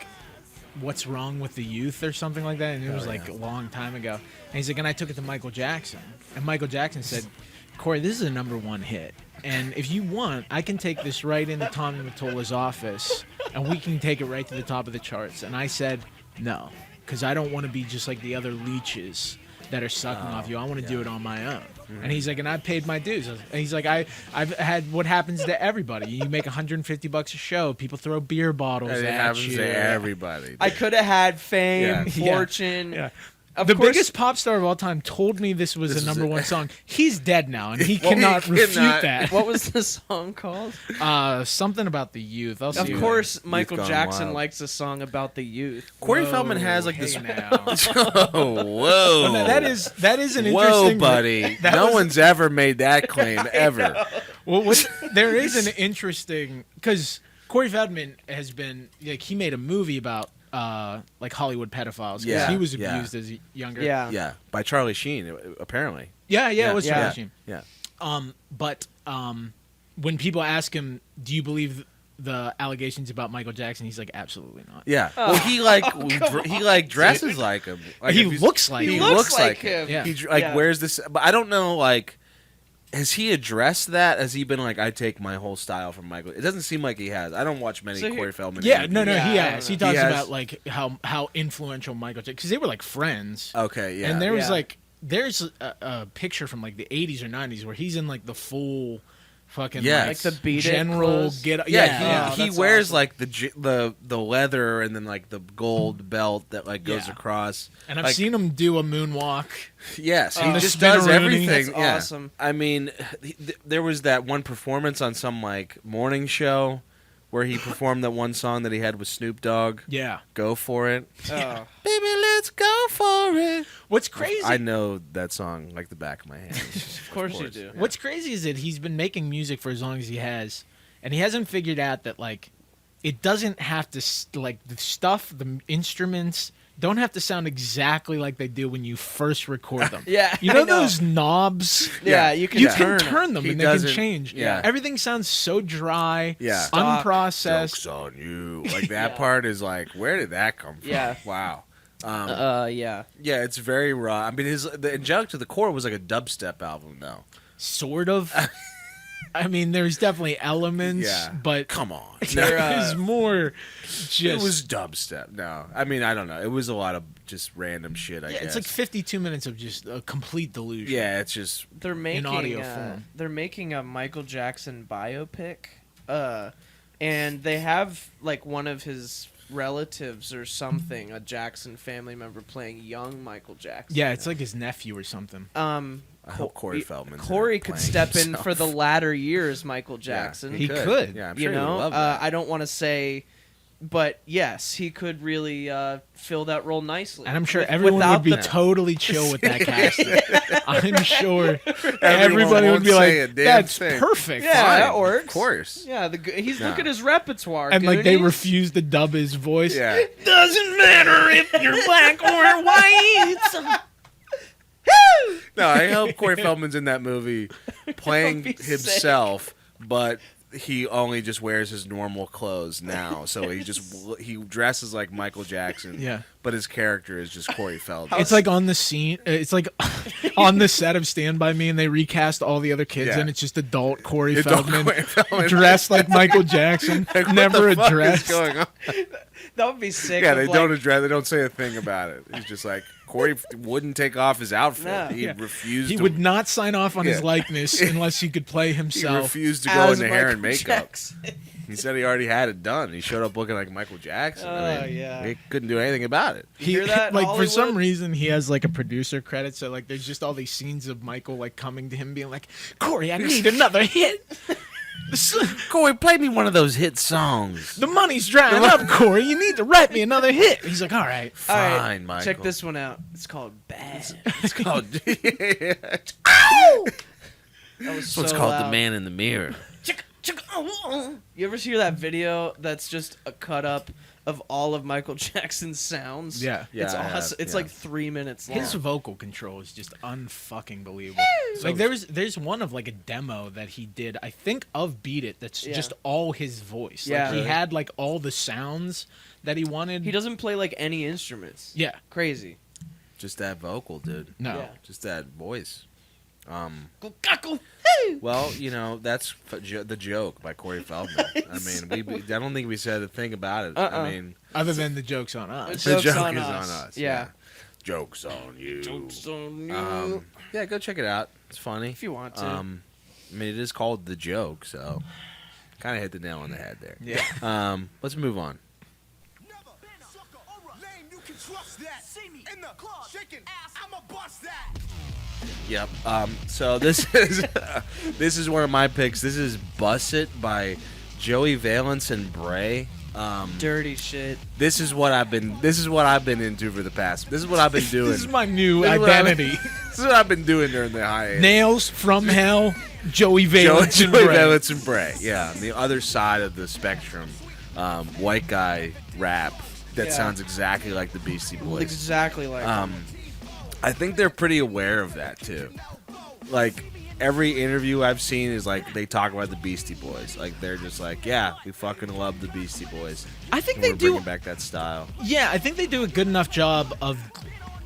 "What's Wrong with the Youth" or something like that, and it was like a long time ago. And he's like, and I took it to Michael Jackson, and Michael Jackson said, "Corey, this is a #1 hit, and if you want, I can take this right into Tommy Mottola's office, and we can take it right to the top of the charts." And I said, "No, because I don't want to be just like the other leeches that are sucking off you. I want to do it on my own." And he's like, and I paid my dues. And he's like, I've had what happens to everybody. You make $150 a show. People throw beer bottles And it at happens you. to everybody. I could have had fame, Yeah. fortune. Yeah. Of The course, biggest pop star of all time told me this was This a is #1 song. He's dead now, and he Well, he cannot refute cannot- that. What was the song called? Something about the youth. I'll see Of what- course, Michael Gone Jackson Wild. likes a song about the youth. Corey Whoa, Feldman has like this. hey now. Oh, whoa! that is an interesting. Whoa, buddy! that No was- one's ever made that claim ever. Well, there is an interesting because Corey Feldman has been like he made a movie about like Hollywood pedophiles. 'Cause Yeah, he was yeah. abused as younger. Yeah. Yeah, by Charlie Sheen, apparently. yeah, it was Yeah. Charlie Sheen. Yeah. But when people ask him, "Do you believe the allegations about Michael Jackson?" He's like, "Absolutely not." Yeah. Well, he dresses like him. Like, He if you- looks like He him. looks like him. Yeah. He Yeah. wears this, but I don't know. Like, has he addressed that? Has he been like, I take my whole style from Michael? It doesn't seem like he has. I don't watch many So Corey Feldman. Yeah, interviews. no, Yeah, he I has. don't He know. talks He has- about like how influential Michael Jackson because they were like friends. Okay, yeah. And there was Yeah. like there's a picture from like the 80s or 90s where he's in like the full fucking Yes. Like the Beat It general clothes? get yeah, Oh, he that's wears awesome. like the leather and then like the gold belt that like goes Yeah. across. And I've like, seen him do a moonwalk. Yes, he Oh, just does spinneroonie. everything. That's Yeah. awesome. I mean, there was that one performance on some like morning show where he performed that one song that he had with Snoop Dogg. Yeah. Go for it, Oh. baby. Let's go for it. What's crazy? I know that song like the back of my hand. Of course you do. What's crazy is that he's been making music for as long as he has, and he hasn't figured out that like it doesn't have to like the stuff, the instruments don't have to sound exactly like they do when you first record them. Yeah, You I know those knobs? Yeah, you can You turn can turn them He and they can doesn't- change. yeah. Everything sounds so dry, Yeah. Stock. unprocessed. Jokes on you. Like that Yeah. part is like, where did that come from? Yeah. Wow. Yeah. Yeah, it's very raw. I mean, the Angelic to the Core was like a dubstep album, though. Sort of. I mean, there's definitely elements, Yeah. but Come on. there's more just... It was dubstep. No, I mean, I don't know. It was a lot of just random shit, I guess. It's like 52 minutes of just a complete delusion. Yeah, it's just... They're making audio form. They're making a Michael Jackson biopic, and they have like one of his relatives or something, a Jackson family member, playing young Michael Jackson. Yeah, it's like his nephew or something. I hope Corey Feldman. Corey could step in for the latter years, Michael Jackson. He could. Yeah, I'm You sure he would know, love that. I don't want to say, but yes, he could really fill that role nicely. And I'm sure With- everyone without would be the- totally chill with that casting. I'm sure Everyone everybody would won't be say a like, damn that's thing." perfect. Yeah, fine." that works. Of course. Yeah, he's No. look at his repertoire. And like they Goonies. refuse to dub his voice. Yeah. Doesn't matter if you're black or white. No, I hope Corey Feldman's in that movie playing That'd be himself, but he only just wears his normal clothes now. So he dresses like Michael Jackson. Yeah. But his character is just Corey Feldman. It's like on the scene. It's like on the set of Stand By Me, and they recast all the other kids, Yeah. and it's just adult Corey Adult Feldman Corey Feldman. dressed like Michael Jackson, Like, what never the fuck is addressed. going on? That would be sick. Yeah, of, they like, don't address. They don't say a thing about it. He's just like Corey wouldn't take off his outfit. No. He Yeah. refused. He to, would not sign off on his Yeah. likeness unless he could play He himself. refused to go as into hair Michael and makeup. Jackson. He said he already had it done. He showed up looking like Michael Jackson. I mean, yeah. he couldn't do anything about it. You hear that, like for some Hollywood? reason he has like a producer credit, so like there's just all these scenes of Michael like coming to him being like, Corey, I need another hit. Corey, play me one of those hit songs. The money's drying up, Corey. You need to write me another hit. He's like, all right. All right, Fine, Michael. check this one out. It's called Bad. It's called. That was so What's called loud. The Man in the Mirror. You ever hear that video that's just a cut up of all of Michael Jackson's sounds? Yeah. It's Yeah, I have, awesome. It's yeah. like 3 minutes long. His vocal control is just unfucking believable. Like there's one of like a demo that he did, I think of Beat It, that's Yeah. just all his voice. Yeah. Like he Really? had like all the sounds that he wanted. He doesn't play like any instruments. Yeah. Crazy. Just that vocal, dude. No. Yeah. Just that voice. Go. Well, you know, that's the joke by Corey Feldman. I mean, I don't think we said a thing about it. I mean, Other than the joke's on us. the Joke's joke on is us. on us. Yeah. Joke's on you. Jokes on you. Yeah, go check it out. It's funny. If you want to. I mean, it is called The Joke, so kind of hit the nail on the head there. Yeah. Let's move on. Never been a sucker or a lame, you can trust that. See me in the club, shaking ass, I'ma bust that. Yep. So this is one of my picks. This is "Bussit" by Joey Valence and Brae. Dirty shit. This is what I've been into for the past. This is what I've been doing. This is my new This is what I've been- identity. This is what I've been doing during the hiatus. Nails from Hell, Joey Valence and Joey Brae. Valence and Brae. Yeah, on the other side of the spectrum, white guy rap that Yeah. sounds exactly like the Beastie Boys. Exactly like I think they're pretty aware of that too. Like every interview I've seen is like they talk about the Beastie Boys. Like they're just like, yeah, we fucking love the Beastie Boys. I think And they we're do. bringing back that style. Yeah, I think they do a good enough job of,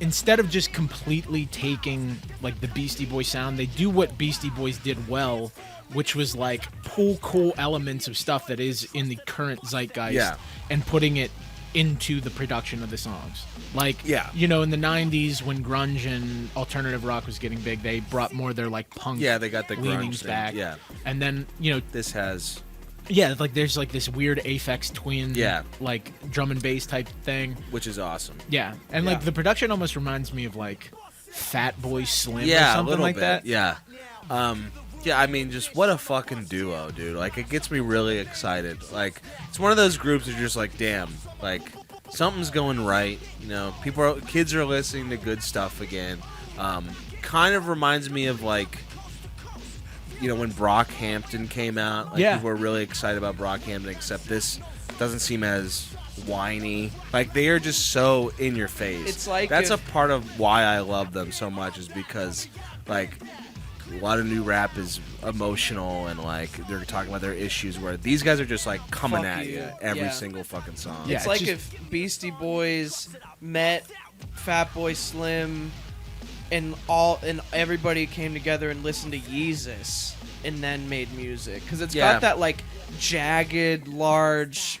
instead of just completely taking like the Beastie Boy sound, they do what Beastie Boys did well, which was like pull cool elements of stuff that is in the current zeitgeist Yeah. and putting it into the production of the songs. Like, Yeah. you know, in the 90s when grunge and alternative rock was getting big, they brought more of their like punk Yeah, they got the grunge leanings thing, back. yeah. And then, you know, This has yeah, like there's like this weird Aphex Twin, Yeah. like drum and bass type thing. which is awesome. Yeah, and like Yeah. the production almost reminds me of like Fat Boy Slim or Yeah, a something little like bit. that. Yeah. Yeah, I mean, just what a fucking duo, dude. Like, it gets me really excited. Like, it's one of those groups that you're just like, damn, like, something's going right. You know, kids are listening to good stuff again. Kind of reminds me of, like, you know, when Brockhampton came out. Like, Yeah. people were really excited about Brockhampton, except this doesn't seem as whiny. Like they are just so in your face. It's like that's a if- part of why I love them so much is because like a lot of new rap is emotional and like they're talking about their issues where these guys are just like coming Fuck at you. you every Yeah. single fucking song. Yeah, It's like just- if Beastie Boys met Fatboy Slim and everybody came together and listened to Yeezus and then made music because it's Yeah. got that like jagged, large,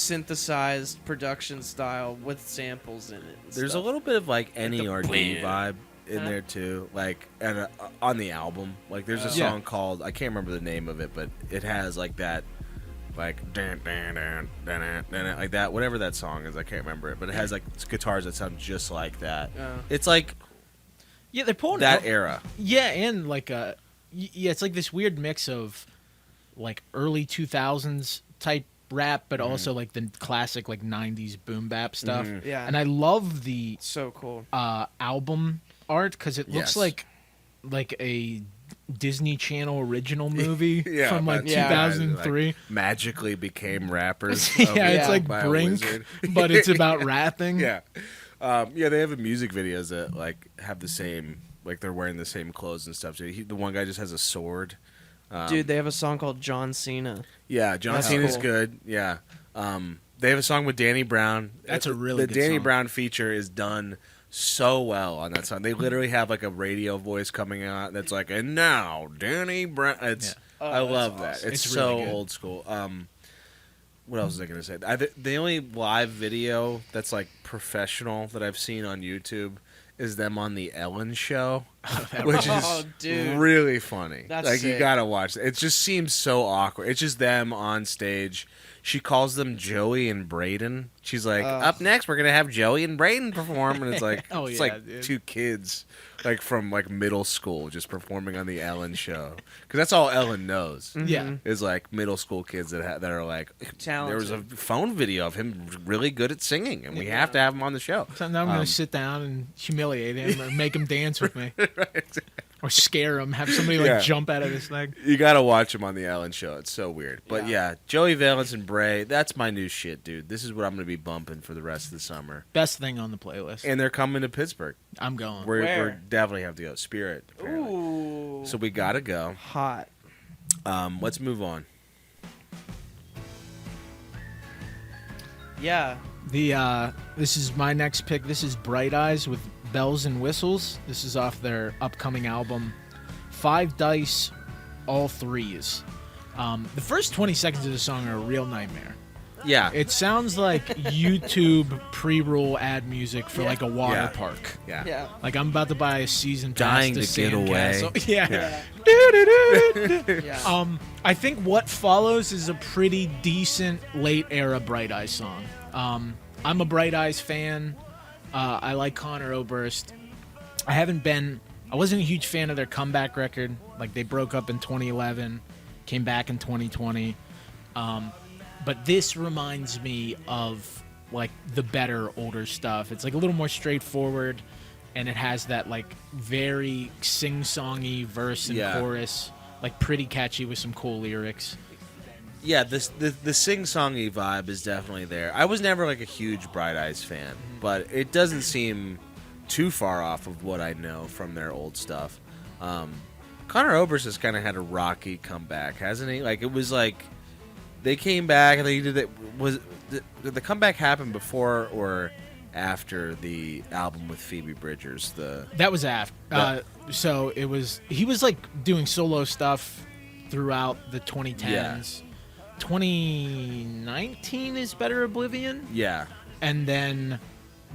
synthesized production style with samples in it. and There's a stuff. little bit of like any the RD band. vibe in Huh? there too, like and on the album, like there's a Yeah. song called I can't remember the name of it, but it has like that, like dun, dun, dun, dun, dun, dun, like that, whatever that song is, I can't remember it, but it has like guitars that sound just like that. It's like Yeah, they're pulling that era. Yeah, and like yeah, it's like this weird mix of like early 2000s type rap, but also like the classic like 90s boom bap stuff. Yeah. And I love the So cool. album art because it looks Yes. like a Disney Channel original movie Yeah, from like that's Yeah. 2003. like, magically became rappers. Yeah, overnight it's like by a Brink, wizard. but it's about rapping. Yeah. Yeah, they have music videos that like have the same, like they're wearing the same clothes and stuff. So the one guy just has a sword. Dude, they have a song called John Cena. Yeah, John That's Cena's cool. good. Yeah. They have a song with Danny Brown. That's a really the good Danny song. Brown feature is done so well on that song. They literally have like a radio voice coming out that's like, and now Danny Brown. It's Oh, I that's love that. awesome. It's It's so really good. old school. What else was I gonna say? The only live video that's like professional that I've seen on YouTube is them on the Ellen Show, which Oh, is dude. really funny. That's like you sick. gotta watch it. It just seems so awkward. It's just them on stage. She calls them Joey and Braden. She's like, up next we're gonna have Joey and Braden perform, and it's like Oh, it's yeah, like dude. two kids like from like middle school just performing on the Ellen Show because that's all Ellen knows. Yeah. Is like middle school kids that are like Talented. there was a phone video of him really good at singing, and we have to have him on the show. So now I'm gonna sit down and humiliate him or make him dance with me. Or scare him, have somebody like Yeah. jump out of his leg. You gotta watch him on the Ellen Show. It's so weird. But yeah, Joey Valence and Brae, that's my new shit, dude. This is what I'm gonna be bumping for the rest of the summer. Best thing on the playlist. And they're coming to Pittsburgh. I'm going. We're Where? definitely have to go. Spirit, apparently. Ooh. So we gotta go. Hot. Let's move on. Yeah. This is my next pick. This is Bright Eyes with Bells and Whistles. This is off their upcoming album, 5 Dice, All Threes. The first 20 seconds of the song are a real nightmare. Yeah. It sounds like YouTube pre-roll ad music for like a water Yeah. park. yeah. Yeah. Like I'm about to buy a season pass Dying to to get away. Sandcastle. Yeah. Yeah. Doo-doo-doo. Yeah. I think what follows is a pretty decent late era Bright Eyes song. I'm a Bright Eyes fan. I like Connor Oberst. I wasn't a huge fan of their comeback record. Like they broke up in 2011, came back in 2020. But this reminds me of like the better older stuff. It's like a little more straightforward, and it has that like very sing-songy verse and Yeah. chorus, like pretty catchy with some cool lyrics. Yeah, the sing-songy vibe is definitely there. I was never like a huge Bright Eyes fan, but it doesn't seem too far off of what I know from their old stuff. Connor Oberst has kind of had a rocky comeback, hasn't he? Like it was like they came back and they did it. Did the comeback happen before or after the album with Phoebe Bridgers? That was after. So it was. He was like doing solo stuff throughout the 2010s. 2019 is Better Oblivion, Yeah. and then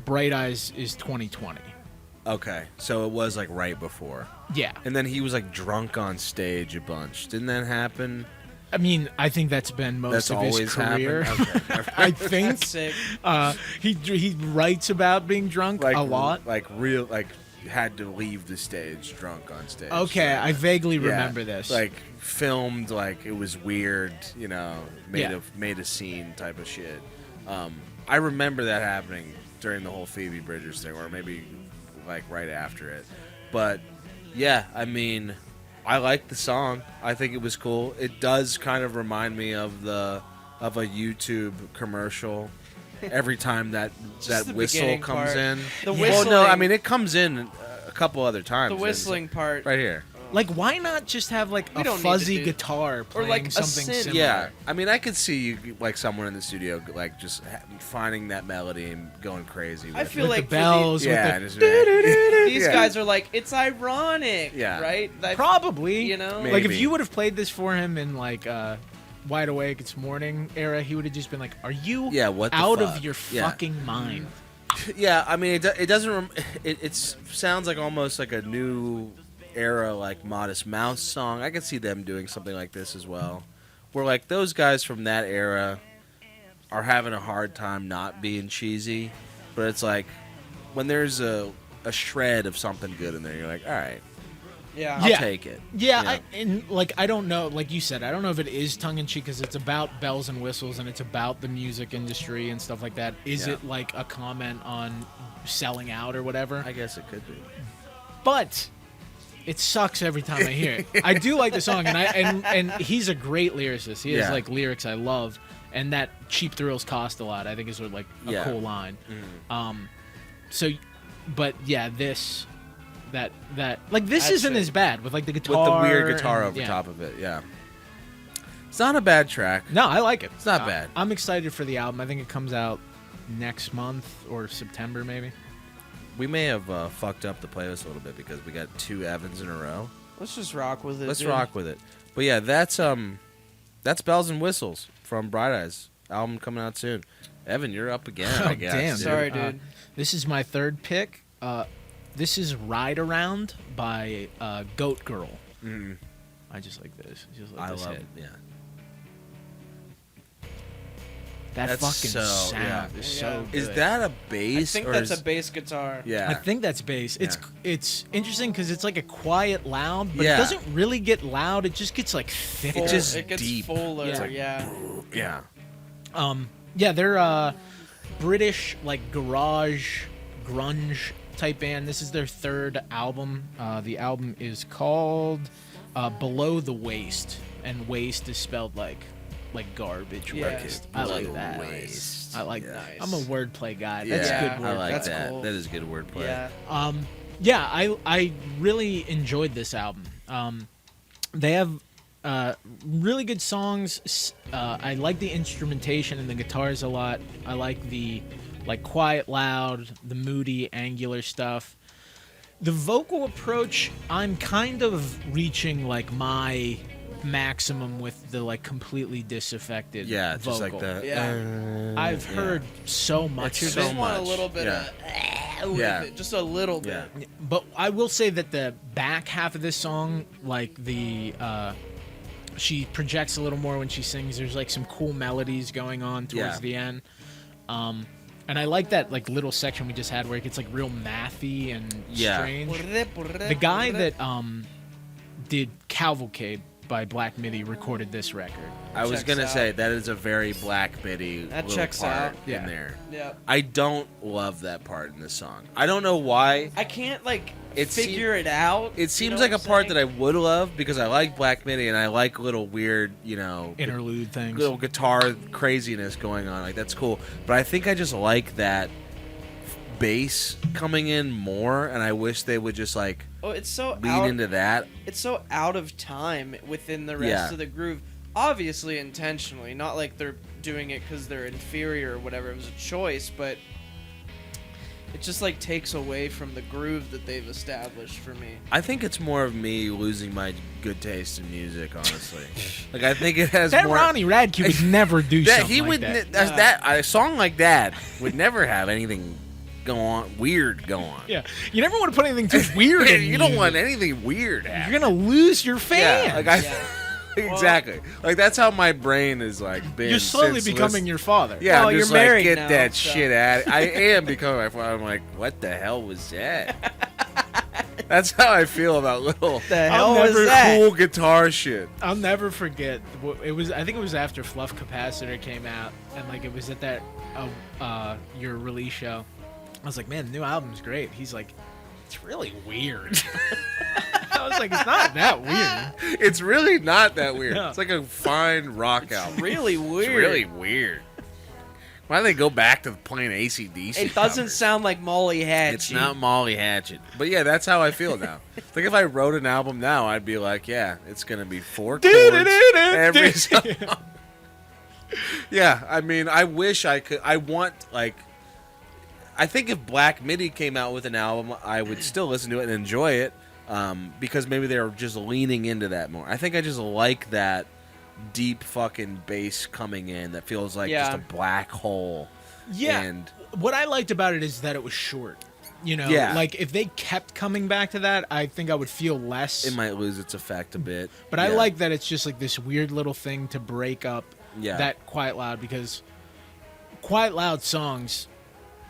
Bright Eyes is 2020. Okay, so it was like right before, Yeah, and then he was like drunk on stage a bunch. Didn't that happen? I mean, I think that's been most That's of always his career. happened. Okay. I think That's sick. he writes about being drunk like a lot. Like had to leave the stage drunk on stage. Okay, I vaguely Yeah, remember this. Like filmed like it was weird, made Yeah. made a scene type of shit. I remember that happening during the whole Phoebe Bridgers thing, or maybe like right after it. But yeah, I mean, I like the song. I think it was cool. It does kind of remind me of a YouTube commercial every time that the whistle beginning comes part. in. The Well, no, I whistling- mean it comes in a couple other times. The whistling part. right here. Like, why not just have like We a don't need to fuzzy do- guitar playing like a something synth. similar? Yeah, I mean I could see you like someone in the studio like just finding that melody and going crazy. With I feel With like the for bells, yeah, with just- these yeah. guys are like, it's ironic, Yeah. right? the probably. You know? Maybe. Like if you would have played this for him in like Wide Awake It's Morning era, he would have just been like, "Are you Yeah, what the out fuck? of your Yeah. fucking mind?" Yeah, I mean it doesn't. It sounds like almost like a new era like Modest Mouse song. I could see them doing something like this as well, where like those guys from that era are having a hard time not being cheesy, but it's like when there's a shred of something good in there, you're like, all right, Yeah. I'll Yeah. take it. Yeah, and like I don't know, like you said, I don't know if it is tongue in cheek because it's about bells and whistles and it's about the music industry and stuff like that. Is Yeah. it like a comment on selling out or whatever? I guess it could be. But it sucks every time I hear it. I do like the song, and he's a great lyricist. He has Yeah. like lyrics I love, and that cheap thrills cost a lot. I think is like a Yeah. cool line. Mhm. So, but yeah, that like this That's isn't it. as bad with like the guitar With the weird guitar and- over yeah. top of it, yeah. It's not a bad track. No, I like it. It's not bad. I'm excited for the album. I think it comes out next month or September maybe. We may have fucked up the playlist a little bit because we got 2 Evans in a row. Let's just rock with it. Let's dude. rock with it. But yeah, that's Bells and Whistles from Bright Eyes album coming out soon. Evan, you're up again. I Oh, guess. damn. dude. Sorry, dude. This is my third pick. This is Ride Around by Goat Girl. Mm, I just like this. Just like I this love hit. it. Yeah. That That's fucking so- sound yeah. is so good. Is that a I bass? think or that's is, a bass guitar. Yeah. I think that's bass. Yeah. It's interesting because it's like a quiet loud, but Yeah. it doesn't really get loud. It just gets like thick. Full- just it gets deep. fuller. It's Yeah. like- yeah. Yeah, they're British like garage grunge type band. This is their third album. The album is called Below the Waist, and waist is spelled like garbage Yeah. waste. I like that. Waist. I like Yeah. that. I'm a wordplay guy. Yeah, That's Yeah. good I word. like That's that. cool. That is good wordplay. Yeah. Yeah, I really enjoyed this album. They have really good songs. I like the instrumentation and the guitars a lot. I like the quiet, loud, the moody, angular stuff. The vocal approach, I'm kind of reaching like my maximum with the completely disaffected Yeah, just vocal. like that. Yeah. I've yeah. heard so much It's of so it. Want a much. little bit Yeah. of Yeah. it, just a little bit. Yeah. But I will say that the back half of this song, she projects a little more when she sings. There's some cool melodies going on towards Yeah. the end. And I like that little section we just had where it gets real mathy and Yeah. strange. The guy that did Cavalcade by Black Midi recorded this record. I was Checks gonna out. say that is a very Black MIDI That little checks part out. in Yeah. there. Yeah. I don't love that part in this song. I don't know why. I can't It figure it out. It seems like a part that I would love because I like Black MIDI and I like little weird, Interlude things. little guitar craziness going on. Like that's cool. But I think I just like that bass coming in more, and I wish they would just it's so lean out. into that. It's so out of time within the rest Yeah. of the groove. Obviously intentionally, not like they're doing it because they're inferior or whatever. It was a choice, but it just takes away from the groove that they've established for me. I think it's more of me losing my good taste in music, honestly. I think it has That more. Ronnie Radke would never do that something he like would that. a song like that would never have anything weird go on. Yeah, you never want to put anything too weird in You don't music. want anything weird happening. You're gonna lose your fans. Yeah, exactly. That's how my brain is been. You're slowly since becoming your father. Yeah, Well, I'm just you're married get now, that so- shit out. I am becoming my father. I'm like, what the hell was that? That's how I feel about little The I'll hell was never that? cool guitar shit. I'll never forget. It was. I think it was after Fluff Capacitor came out, and it was at that your release show. I was like, man, the new album's great. He's like, it's really weird. I was like, it's not that weird. It's really not that weird. No. It's like a fine rock album. Really weird. It's really weird. Why do they go back to playing AC/DC? It doesn't sound like Molly Hatchet. It's not Molly Hatchet. But yeah, that's how I feel now. Like if I wrote an album now, I'd be like, yeah, it's gonna be 4 chords every song. Yeah, I mean, I wish I could. I want like. I think if Black Midi came out with an album, I would still listen to it and enjoy it, because maybe they're just leaning into that more. I think I just like that deep fucking bass coming in that feels like just a black hole. Yeah. And what I liked about it is that it was short. You know, Yeah. like if they kept coming back to that, I think I would feel less. it might lose its effect a bit. But I like that it's just like this weird little thing to break up that Quiet Loud, because Quiet Loud songs,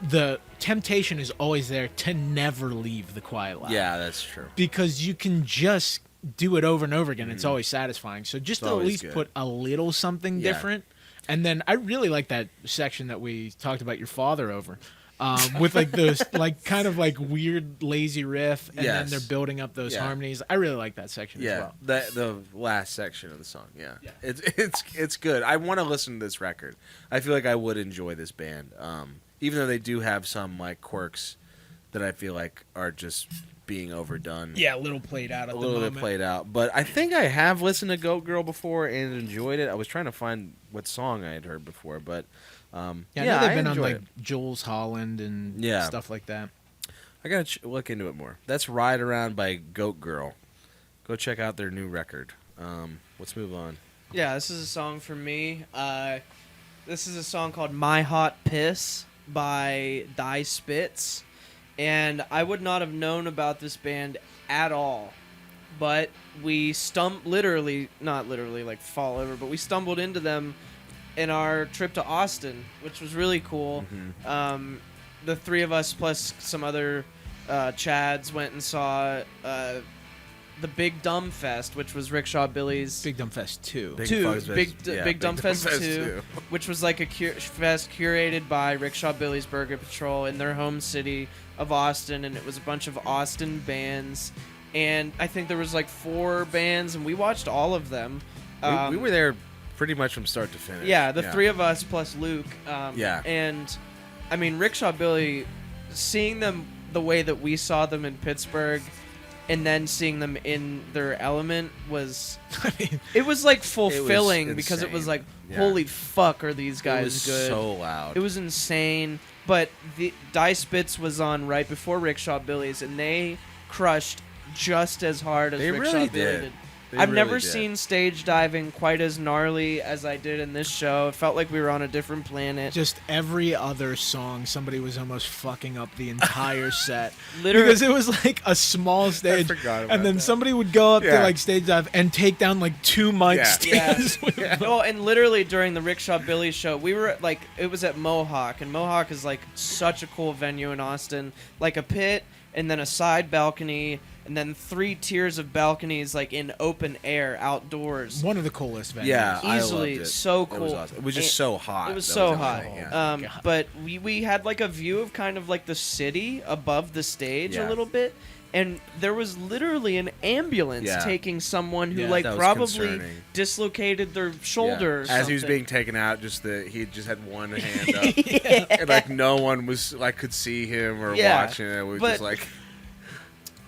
the temptation is always there to never leave the Quiet Loud. Yeah, that's true. Because you can just do it over and over again. It's always satisfying. So just It's to at always least good. put a little something different. And then I really like that section that we talked about your father over. With like those like kind of like weird lazy riff, and then they're building up those harmonies. I really like that section as well. The last section of the song. Yeah. It's good. I want to listen to this record. I feel like I would enjoy this band, even though they do have some like quirks that I feel like are just being overdone. Yeah, a little played out at the moment. A little bit played out. But I think I have listened to Goat Girl before and enjoyed it. I was trying to find what song I had heard before, but I know they've been on enjoyed like it. Jules Holland and stuff like that. I gotta look into it more. That's Ride Around by Goat Girl. Go check out their new record. Let's move on. Yeah, this is a song for me. This is a song called My Hot Piss by Die Spitz. And I would not have known about this band at all. But we not literally like fall over, but we stumbled into them in our trip to Austin, which was really cool. Mm-hmm. The three of us plus some other Chads went and saw the Big Dumb Fest, which was Rickshaw Billy's Big Dumb Fest 2. Big Dumb Fest 2, which was like a fest curated by Rickshaw Billy's Burger Patrol in their home city of Austin, and it was a bunch of Austin bands, and I think there was like 4 bands, and we watched all of them. We were there pretty much from start to finish. Yeah, the 3 of us plus Luke. And I mean, Rickshaw Billy, seeing them the way that we saw them in Pittsburgh, and then seeing them in their element was, it was like fulfilling, because it was like, holy fuck, are these guys it was good? So loud. It was insane. But the Die Spitz was on right before Rickshaw Billy's, and they crushed just as hard as They Rickshaw really Billy did. did. They I've really never did. seen stage diving quite as gnarly as I did in this show. It felt like we were on a different planet. Just every other song, somebody was almost fucking up the entire set. Literally. Because it was like a small stage, forgot about and then that. somebody would go up to Yeah. like stage dive and take down like 2 mic Yeah. stands. Well, and literally during the Rickshaw Billy show, we were like, it was at Mohawk, and Mohawk is like such a cool venue in Austin, like a pit, and then a side balcony, and then 3 tiers of balconies, like in open air, outdoors. One of the coolest venues. Yeah, I Easily, loved it. so It was cool. awesome. It was just And so hot. It was That so the hot. thing, yeah. God. But we had like a view of kind of like the city above the stage Yeah. a little bit, and there was literally an ambulance Yeah. taking someone who Yeah, like that was probably concerning. dislocated their shoulder. Or As he was something. being taken out, he just had one hand up, and like no one was like could see him or Yeah, watching it. We were but- just like,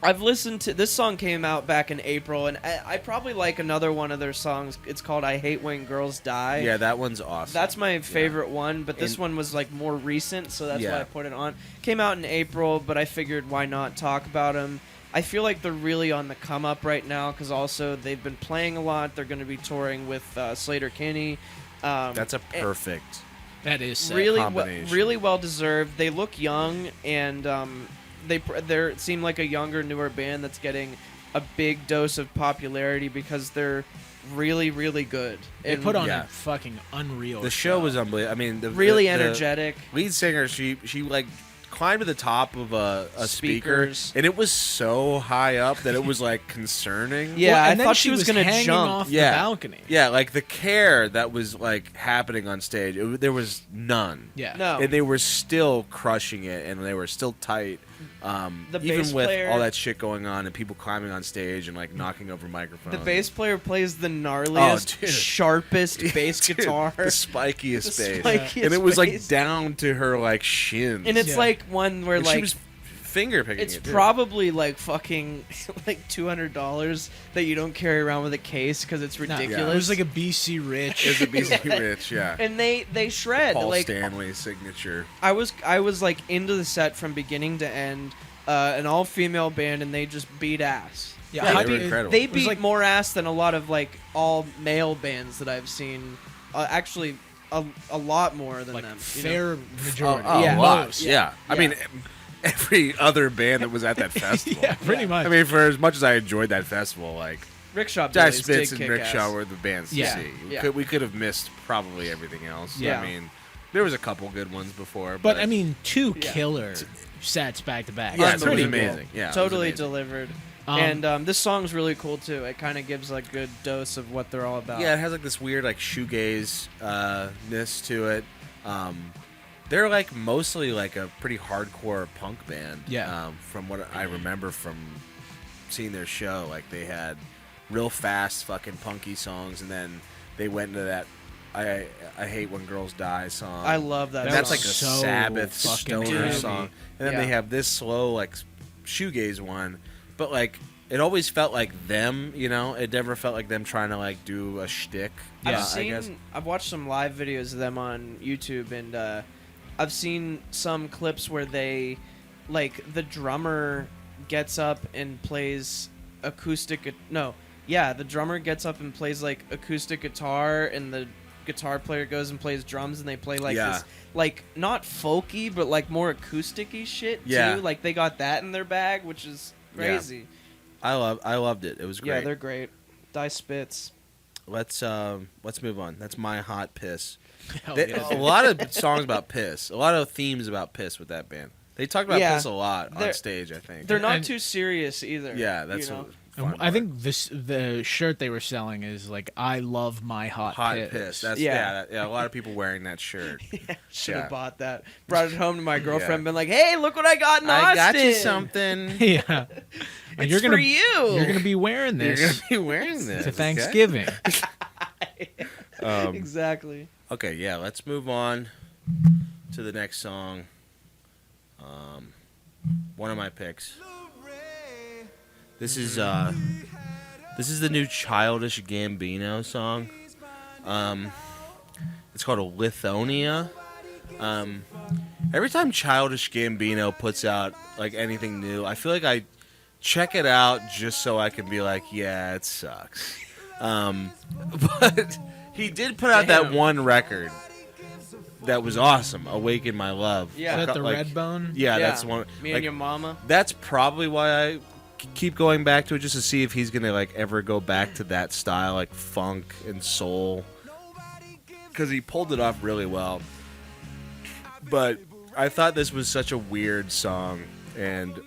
I've listened to this song, came out back in April, and I probably like another one of their songs. It's called "I Hate When Girls Die." yeah, that one's awesome. That's my favorite one, but this And- one was like more recent, so that's why Yeah. I put it on. Came out in April, but I figured why not talk about them. I feel like they're really on the come up right now, because also they've been playing a lot. They're going to be touring with Slater Kinney. That's a perfect. That is sick. combination. Really well deserved. They look young, and they seem like a younger, newer band that's getting a big dose of popularity because they're really, really good. They And put on Yeah. a fucking unreal The show was unbelievable. I mean, really the energetic. lead singer, she like climbed to the top of a speaker, Speakers. and it was so high up that it was like concerning. Yeah, Well, I and then thought she was going to hanging jump. off Yeah. the balcony. Yeah, like the care that was like happening on stage, there was none. Yeah. No. And they were still crushing it, and they were still tight. The even bass with player- all that shit going on and people climbing on stage and like knocking over microphones. The bass player plays the gnarliest, dude. sharpest bass Dude, guitar. the spikiest The bass, spikiest and it was like bass. down to her like shins. And it's Yeah. like one where And like she was finger picking it's it. too. probably like fucking like $200 that you don't carry around with a case because it's No, ridiculous. It was like a BC Rich. It's a BC Rich, yeah. and they shred Paul like Stanley signature. I was like into the set from beginning to end, an all female band, and they just beat ass. Yeah, Yeah, how they do were you- incredible. They It was beat like- more ass than a lot of like all male bands that I've seen. Actually, a lot more than like them. fair majority. Oh, Yeah. a lot. Most. Yeah. I Yeah. mean, every other band that was at that festival. Yeah, pretty much. I mean, for as much as I enjoyed that festival, like Rickshaw Jack Billies Spitz did and kick Rickshaw ass. were the bands to Yeah. see. Yeah. We could have missed probably everything else. Yeah. I mean, there was a couple good ones before, but I mean, two Yeah. killer sets back to back. yeah, it's pretty Unbelievable. amazing. Yeah, it was Totally amazing. delivered. Um, And this song's really cool too. It kind of gives a good dose of what they're all about. Yeah, it has like this weird like shoegaze ness to it. They're like mostly like a pretty hardcore punk band. Yeah. From what I remember from seeing their show, like they had real fast fucking punky songs, and then they went into that I hate when girls die song. I love that. And That that's like was a so Sabbath fucking stoner good. song, and then Yeah. they have this slow like shoegaze one, but like it always felt like them, you know. It never felt like them trying to like do a shtick. Yeah, I guess. I've watched some live videos of them on YouTube, and I've seen some clips where they, like, the drummer gets up and plays acoustic. No, yeah, the drummer gets up and plays like acoustic guitar, and the guitar player goes and plays drums, and they play like Yeah. this, like not folky, but like more acoustic-y shit Yeah. too. Like they got that in their bag, which is crazy. I loved it. It was great. Yeah, they're great. Die Spitz. Let's move on. That's my hot piss. hell They- yeah. a lot of songs about piss. A lot of themes about piss with that band. They talk about Yeah. piss a lot on They're- stage, I think. They're not And- too serious either. Yeah, that's you know? a fun And I part. think the shirt they were selling is like "I love my hot, hot piss." piss. That's Yeah. a lot of people wearing that shirt. Should have Yeah. bought that. Brought it home to my girlfriend. Yeah. Been like, "Hey, look what I got in Austin. I got you something. yeah, and It's you're gonna for you. you're gonna be wearing You're this gonna be wearing this to okay? Thanksgiving. Exactly. Okay, yeah. Let's move on to the next song. One of my picks. This is the new Childish Gambino song. It's called a Lithonia. Every time Childish Gambino puts out like anything new, I feel like I check it out just so I can be like, yeah, it sucks. But he did put out that Damn. one record that was awesome, "Awaken My Love." Yeah. Is that the Like, red bone? Yeah, that's one. Me like, and your mama. that's probably why I keep going back to it, just to see if he's gonna like ever go back to that style, like funk and soul, because he pulled it off really well. But I thought this was such a weird song, and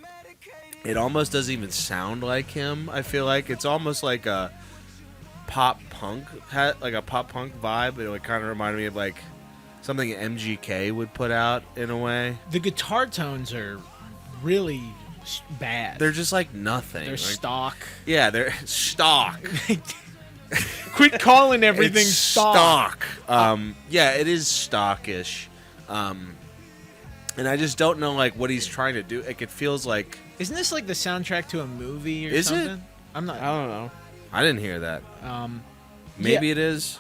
it almost doesn't even sound like him. I feel like it's almost like a pop punk, like a pop punk vibe. It kind of reminded me of like something MGK would put out in a way. The guitar tones are really bad. They're just like nothing. They're Like, stock. yeah, they're stock. Quit calling everything It's stock. Yeah, it is stockish. And I just don't know like what he's trying to do. Like it feels like Isn't this like the soundtrack to a movie or Is it? something? I'm not. I don't know. I didn't hear that. Um, Maybe it is.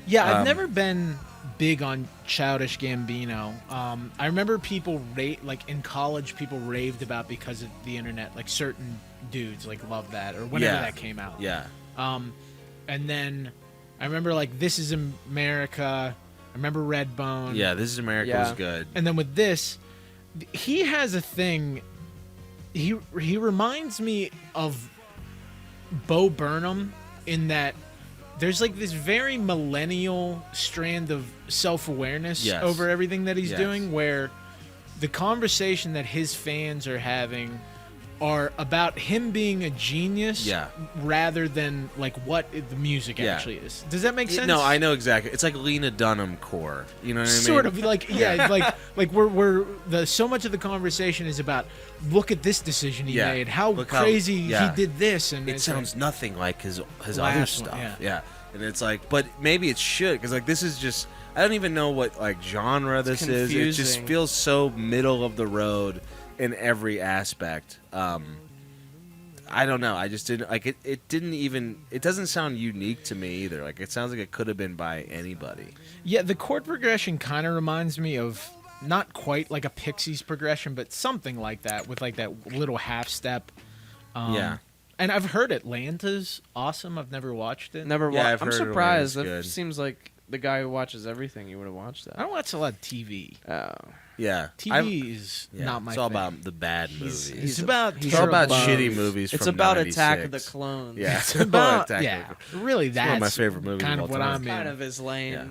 yeah, I've Um, never been big on Childish Gambino. I remember people like in college, people raved about because of the internet. Like certain dudes like loved that or whenever Yeah. that came out. Yeah. And then I remember like This Is America. I remember Redbone. Yeah, This Is America Yeah. was good. And then with this, he has a thing. He reminds me of Bo Burnham in that there's like this very millennial strand of self-awareness Yes. over everything that he's Yes. doing, where the conversation that his fans are having are about him being a genius Yeah. rather than like what the music Yeah. actually is. Does that make sense? No, I know exactly. It's like Lena Dunham core. You know what I mean? Sort of like like we're so much of the conversation is about look at this decision he Yeah. made, how Look how- crazy yeah. he did this, and It it's sounds nothing like his other Last one, stuff. yeah. And it's like, but maybe it should, because like this is just, I don't even know what like genre this is. It just confusing. feels so middle of the road in every aspect. I don't know. I just didn't like it. It didn't even. It doesn't sound unique to me either. Like it sounds like it could have been by anybody. yeah. The chord progression kind of reminds me of not quite like a Pixies progression, but something like that with like that little half step. Yeah. And I've heard Atlanta's awesome. I've never watched it. Never Yeah, I've I'm heard surprised. That Atlanta's good. seems like the guy who watches everything. You would have watched I that. don't watch a lot of TV. Oh. Yeah. TV is Yeah, not my it's all thing. about the bad He's- movies. It's he's about It's all about terrible- shitty movies. It's from about 96. Attack of the Clones. Yeah, It's about Attack of yeah. the- Really, It's that's one of my favorite movies kind of of all what time. I'm in. Kind of his lane. Yeah.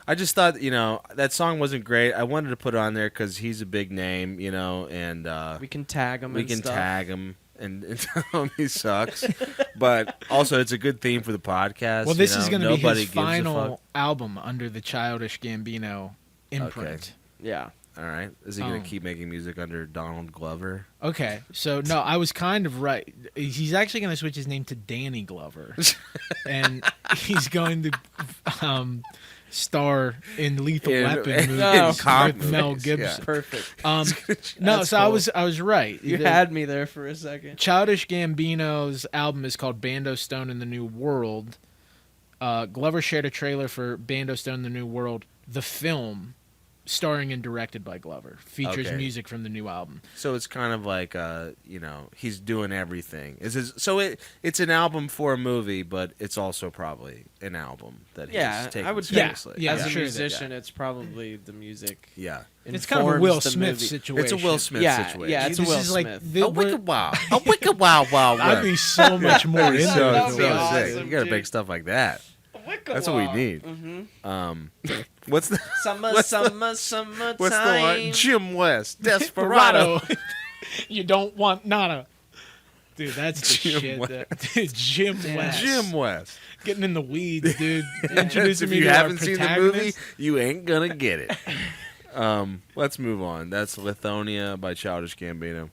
I just thought, that song wasn't great. I wanted to put it on there because he's a big name, and We can tag him. we and can stuff. tag him and tell him he sucks. But also, it's a good theme for the podcast. Well, this is going to be Nobody his gives a final fuck. album under the Childish Gambino imprint. Yeah. All right. Is he going Oh. to keep making music under Donald Glover? Okay, so no, I was kind of right. He's actually going to switch his name to Danny Glover, and he's going to star in Lethal Weapon movies in cop with Mel movies, Gibson. yeah. Perfect. No, That's so I cool. was right. You The- had me there for a second. Childish Gambino's album is called Bando Stone in the New World. Glover shared a trailer for Bando Stone in the New World, the film, starring and directed by Glover. Features Okay. music from the new album. So it's kind of like, he's doing everything. It's an album for a movie, but it's also probably an album that he's Yeah, taking I would seriously. Yeah, As a sure that- musician, it's probably the music. Yeah. It's kind of a informs Will the Smith movie. situation. It's a Will Smith Yeah, situation. yeah, it's a This Will is like Smith. the- A wicked wow. A wicked wow wow. I'd be so much more into so, it. That'd so be sick. awesome, You gotta dude. make stuff like that. That's what we need. Mm-hmm. What's the Summertime. what's the one? Jim West, Desperado. You don't want nada. Dude, that's the Jim shit. West. Dude, Jim West. Jim West. Getting in the weeds, dude. If Introducing me you to our haven't seen the movie, protagonist. you ain't gonna get it. Let's move on. That's Lithonia by Childish Gambino.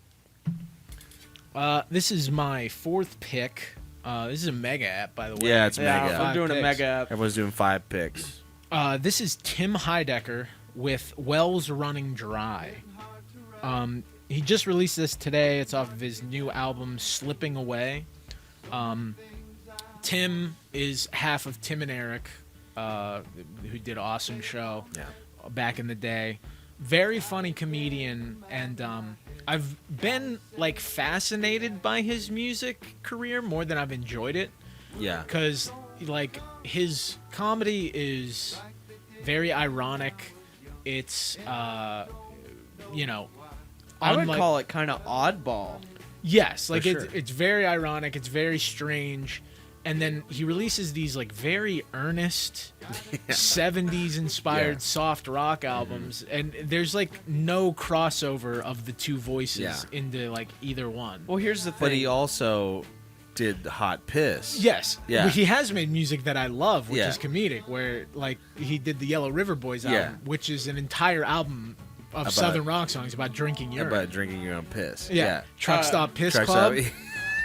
This is my fourth pick. This is a mega app, by the way. Yeah, it's Yeah, mega. we're Five doing a picks. mega app. Everyone's doing 5 picks. This is Tim Heidecker with Wells Running Dry. He just released this today. It's off of his new album, Slipping Away. Tim is half of Tim and Eric, who did Awesome Show back in the day. Very funny comedian, and I've been like fascinated by his music career more than I've enjoyed it. Yeah. Because like his comedy is very ironic. It's I would unlike- call it kind of oddball. yes, like For it's sure. it's very ironic. It's very strange. And then he releases these like very earnest 70s inspired Yeah. soft rock albums, and there's like no crossover of the two voices Yeah. into like either one. Well, here's the thing. But he also did Hot Piss. Yes. Yeah. He has made music that I love, which Yeah. is comedic, where like he did the Yellow River Boys album, Yeah. which is an entire album of About- Southern rock songs about drinking urine. About drinking your own piss. yeah. Truck Stop Piss Truck Club, Stop-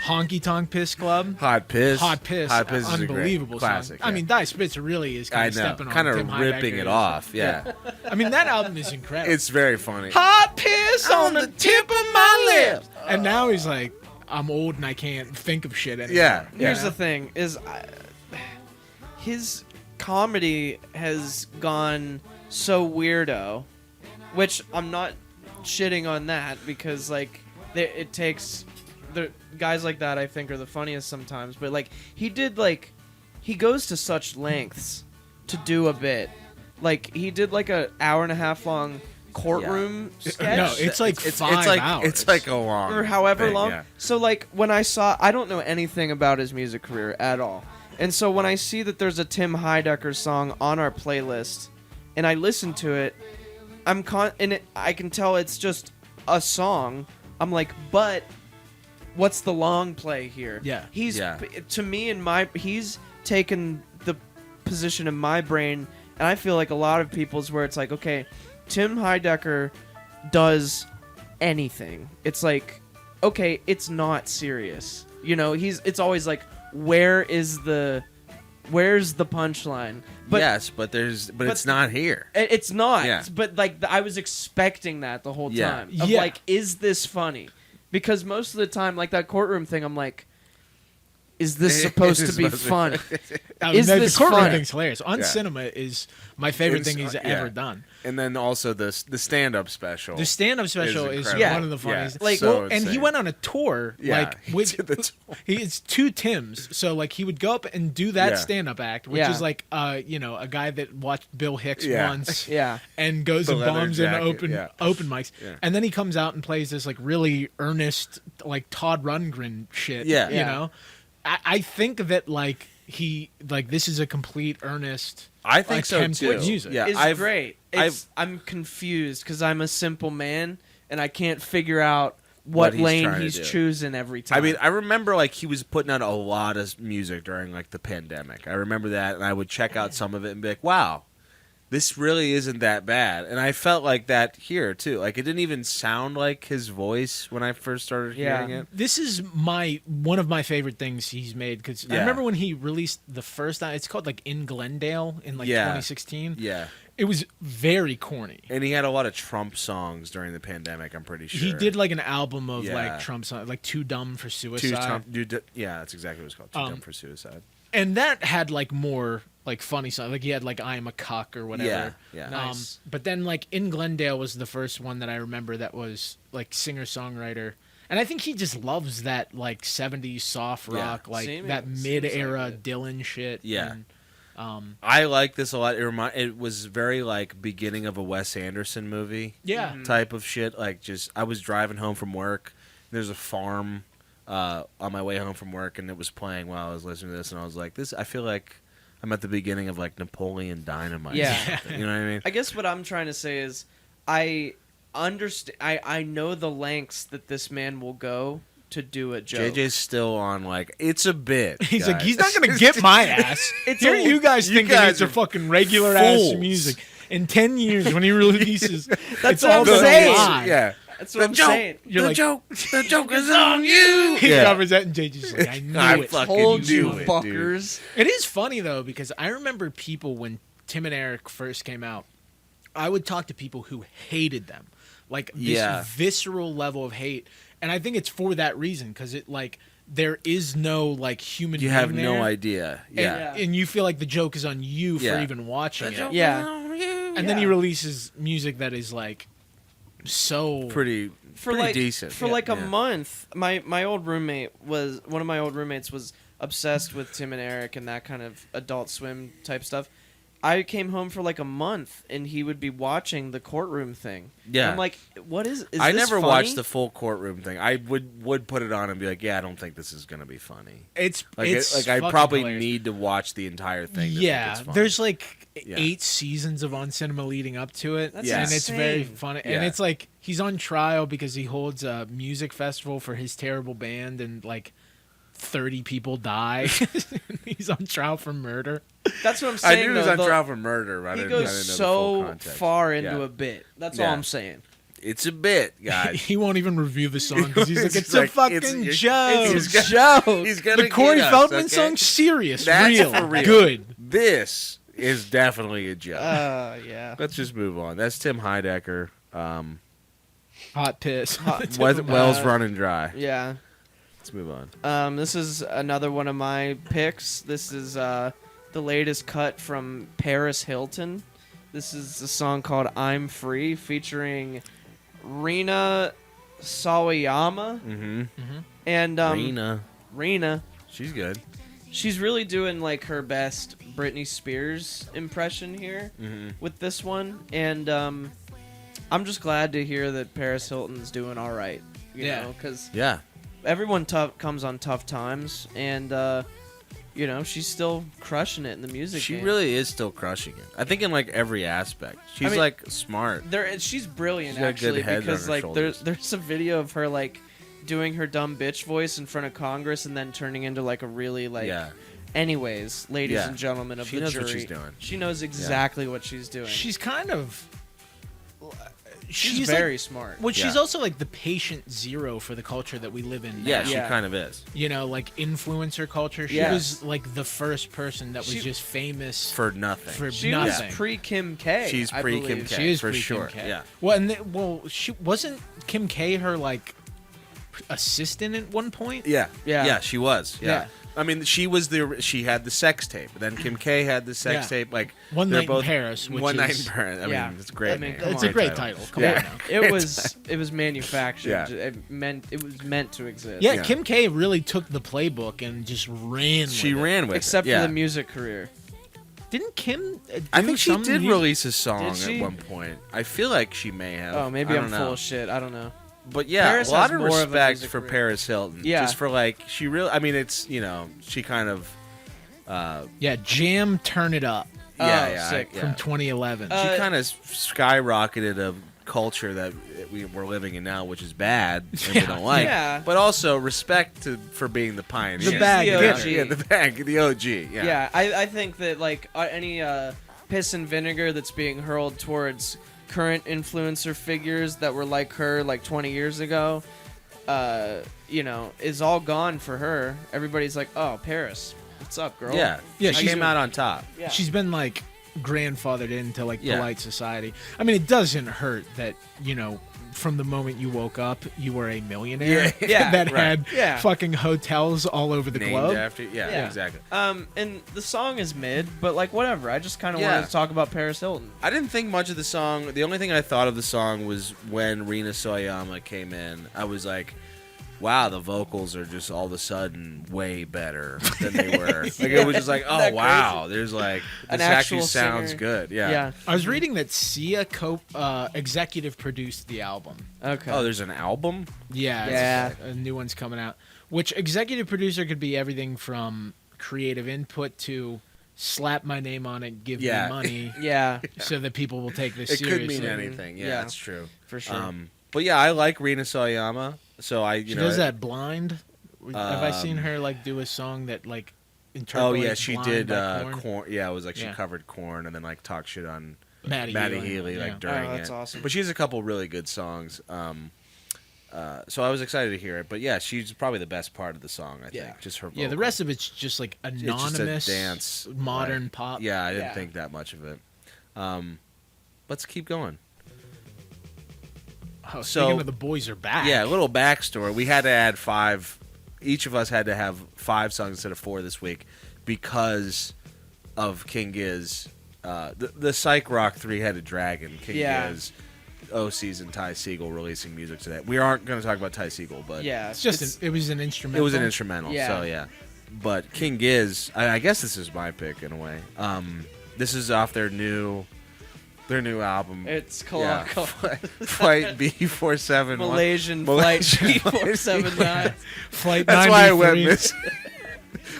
Honky Tonk Piss Club, Hot Piss. Hot Piss. Hot Piss is a great unbelievable classic. song. I mean, Die Spitz really is I kind of know. stepping on Kind Tim of ripping Heidecker's- it off. Yeah. I mean, that album is incredible. It's very funny. Hot Piss on the tip of my lips. And now he's like, I'm old and I can't think of shit anymore. Yeah. Here's Yeah. the thing: his comedy has gone so weirdo, which I'm not shitting on that because like it takes the guys like that I think are the funniest sometimes. But like he goes to such lengths to do a bit. Like he did like an hour and a half long courtroom sketch. No, it's like It's 5 like hours. it's like a long or however thing, long. yeah. So like when I don't know anything about his music career at all. And so when I see that there's a Tim Heidecker song on our playlist and I listen to it, I can tell it's just a song. I'm like, but what's the long play here? Yeah. He's Yeah. to me he's taken the position in my brain, and I feel like a lot of people's where it's like, okay, Tim Heidecker does anything. It's like, okay, it's not serious. You know, it's always like, where's the punchline? But yes, but it's not here. it's not. Yeah. But like I was expecting that the whole Yeah. time. Of Yeah. like, is this funny? Because most of the time, like that courtroom thing, I'm like, is this supposed to be fun? Is the this courtroom funny? thing's hilarious. On Yeah. Cinema is my favorite It's- thing he's yeah. ever done. And then also the stand-up special. The stand-up special is incredible. one of the funniest. Yeah, Like, so and he insane. went on a tour, Yeah, like he with did the tour. it's two Tims. So like he would go up and do that Yeah. stand-up act, which Yeah. is like a guy that watched Bill Hicks Yeah. once, Yeah. and goes The and leather bombs in jacket, open mics, Yeah. and then he comes out and plays this like really earnest, like Todd Rundgren shit. Yeah. you Yeah. know, I think that like this is a complete earnest. I think like, so attempt too. at music. Yeah, It's great. I'm confused because I'm a simple man and I can't figure out what he's lane trying to he's do. choosing every time. I mean, I remember like he was putting out a lot of music during like the pandemic. I remember that, and I would check out some of it and be like, "Wow, this really isn't that bad." And I felt like that here too. Like it didn't even sound like his voice when I first started Yeah. hearing it. This is one of my favorite things he's made because I Yeah. remember when he released the first. It's called like In Glendale in like Yeah. 2016. Yeah, It was very corny. and he had a lot of Trump songs during the pandemic. I'm pretty sure He did like an album of Yeah. like Trump songs, like Too Dumb for Too Suicide, Trump. Yeah, that's exactly what it's called. Too Dumb for Suicide. and that had like more like funny songs. Like he had like I Am a Cuck or whatever. Yeah, yeah. Nice. But then like In Glendale was the first one that I remember that was like singer songwriter. And I think he just loves that like 70s soft Yeah. rock, like Seems that like mid-era it. Dylan shit. Yeah. And, I like this a lot. It was very like beginning of a Wes Anderson movie. yeah. Type of shit. Like just I was driving home from work. There's a farm on my way home from work, and it was playing while I was listening to this, and I was like, "This." I feel like I'm at the beginning of like Napoleon Dynamite. Yeah. or something, you know what I mean? I guess what I'm trying to say is I understand. I know the lengths that this man will go to do a joke. JJ's still on like it's a bit. He's like, guys. he's not gonna get my ass. It's Here a- you guys you thinking guys it's a are fucking regular ass fools. music. In 10 years, when he releases, That's it's what all I'm been a saying. lie. Yeah. That's what I'm joke, saying. You're the like- joke, the joke is on you. He Yeah. covers that, and JJ's like, I knew I it. fucking Told you, knew it, dude. fuckers. It is funny though because I remember people when Tim and Eric first came out. I would talk to people who hated them, like this Yeah. visceral level of hate, and I think it's for that reason because it like there is no like human. You being have no there, idea. and, Yeah. and you feel like the joke is on you Yeah. for even watching it. Yeah. And then he releases music that is like so Pretty Like decent. for Yeah. like a Yeah. month. My old roommate was one of my old roommates was obsessed with Tim and Eric and that kind of Adult Swim type stuff. I came home for like a month and he would be watching the courtroom thing. Yeah. And I'm like, what is I this never funny? watched the full courtroom thing. I would put it on and be like, yeah, I don't think this is gonna be funny. it's Like, it's I fucking probably hilarious. need to watch the entire thing. To Yeah, think it's funny. there's like Yeah. 8 seasons of On Cinema leading up to it, That's Yeah. and it's very insane. funny. Yeah. And it's like he's on trial because he holds a music festival for his terrible band, and like 30 people die. He's on trial for murder. That's what I'm I saying. knew he was though, on the- trial for murder. But I He didn't, I goes didn't know the full so context. far into Yeah. a bit. That's Yeah. all I'm saying. It's a bit, guys. He won't even review the song because he's like, He's it's like, a fucking it's- joke. he's It's a joke. He's gonna The Corey get us, Feldman okay? song, serious, That's real, for real. good. This is definitely a joke. Yeah. Let's just move on. That's Tim Heidecker. Hot piss. Wells running dry. Yeah. Let's move on. This is another one of my picks. This is the latest cut from Paris Hilton. This is a song called I'm Free featuring Rina Sawayama. Mm-hmm. And Rina. She's good. She's really doing like her best Britney Spears impression here Mm-hmm. with this one. And I'm just glad to hear that Paris Hilton's doing all right. You Yeah. know, because Yeah. everyone comes on tough times, and you know she's still crushing it in the music. She game. really is still crushing it. I think in like every aspect. She's mean, like smart. She's brilliant She's got good actually head on because her like shoulders. there's a video of her like doing her dumb bitch voice in front of Congress and then turning into like a really like. Yeah. Anyways, ladies Yeah. and gentlemen of She the knows jury, what she's doing. She knows exactly what she's doing. She's kind of. She's very smart. Well, she's Yeah. also like the patient zero for the culture that we live in now. Yeah, she Yeah. kind of is. You know, like influencer culture. She Yeah. was like the first person that was She- just famous For nothing. for She nothing. was pre Kim K. She's I pre believe. Kim K. She is for pre-Kim sure. K. Yeah. Well, and she wasn't Kim K her like assistant at one point. Yeah. Yeah. Yeah, she was. Yeah. Yeah. I mean, she had the sex tape. Then Kim K had the sex Yeah. tape. Like One they're Night in both, Paris, which One Night is- in Paris. I Yeah. mean, it's a great. I mean, name. come It's a on. great title. Come Yeah. on now. It was manufactured. Yeah. It was meant to exist. Yeah, Yeah. Kim K really took the playbook and just ran. She with ran with Except it. Yeah. for the music career. It. Didn't Kim? I do think she some did mu- release a song Did she? at one point. I feel like she may have. Oh, maybe I I'm don't full know. of shit. I don't know. But yeah, Paris a lot has of more of a respect music for career. Paris Hilton. Yeah. Just for like, she really. I mean, it's she kind of. Yeah, Jam Turn It Up Yeah, sick. yeah. from 2011. She kind of skyrocketed a culture that we're living in now, which is bad and we don't like. Yeah. But also respect for being the pioneer. The bag the getter. OG. Yeah, the bag, the OG. Yeah. Yeah, I think that like any piss and vinegar that's being hurled towards current influencer figures that were like her like 20 years ago, is all gone for her. Everybody's like, oh, Paris, what's up, girl? Yeah. Yeah, She she's- came out on top. Yeah. She's been like grandfathered into like Yeah. polite society. I mean, it doesn't hurt that from the moment you woke up, you were a millionaire. Yeah. Yeah, that right. had Yeah. fucking hotels all over the Named globe. after. Yeah, Yeah. exactly. And the song is mid, but like whatever. I just kind of Yeah. wanted to talk about Paris Hilton. I didn't think much of the song. The only thing I thought of the song was when Rina Sawayama came in. I was like, wow, the vocals are just all of a sudden way better than they were. Like it was just like, oh that wow, there's like An this actually actual sounds singer. good. Yeah. Yeah. I was reading that Sia executive produced the album. Okay. Oh, there's an album. Yeah, Yeah. a new one's coming out. Which executive producer could be everything from creative input to slap my name on it, give Yeah. me money, yeah, so that people will take this It seriously. could mean anything. Yeah, Yeah. that's true. for sure. But yeah, I like Rina Sawayama. So She does that blind. Have I seen her like do a song that like Oh interpolates yeah, she Blind did by Korn? corn. Yeah, it was like she Yeah. covered Corn and then like talked shit on Maddie Maddie Healy, Healy yeah. like during Oh, that's it. awesome. But she has a couple really good songs. So I was excited to hear it. But yeah, she's probably the best part of the song. I Yeah. think just her. Yeah, the vocal. rest of it's just like It's anonymous just a dance, modern like- pop. Yeah, I didn't Yeah. think that much of it. Let's keep going. Oh, So- speaking of the boys are back. Yeah, a little backstory. We had to add 5. Each of us had to have 5 songs instead of 4 this week because of King Gizz. The Psych Rock 3-Headed Dragon, King Yeah. Gizz, Osees, and Ty Segall releasing music today. We aren't going to talk about Ty Segall, but yeah, It's just it was an instrumental. it was an instrumental, Yeah. so yeah. But King Gizz, I guess this is my pick in a way. This is off their new album. It's Yeah. called Flight B471. Malaysian Malaysian Flight 479. Flight That's why I went 93. missing.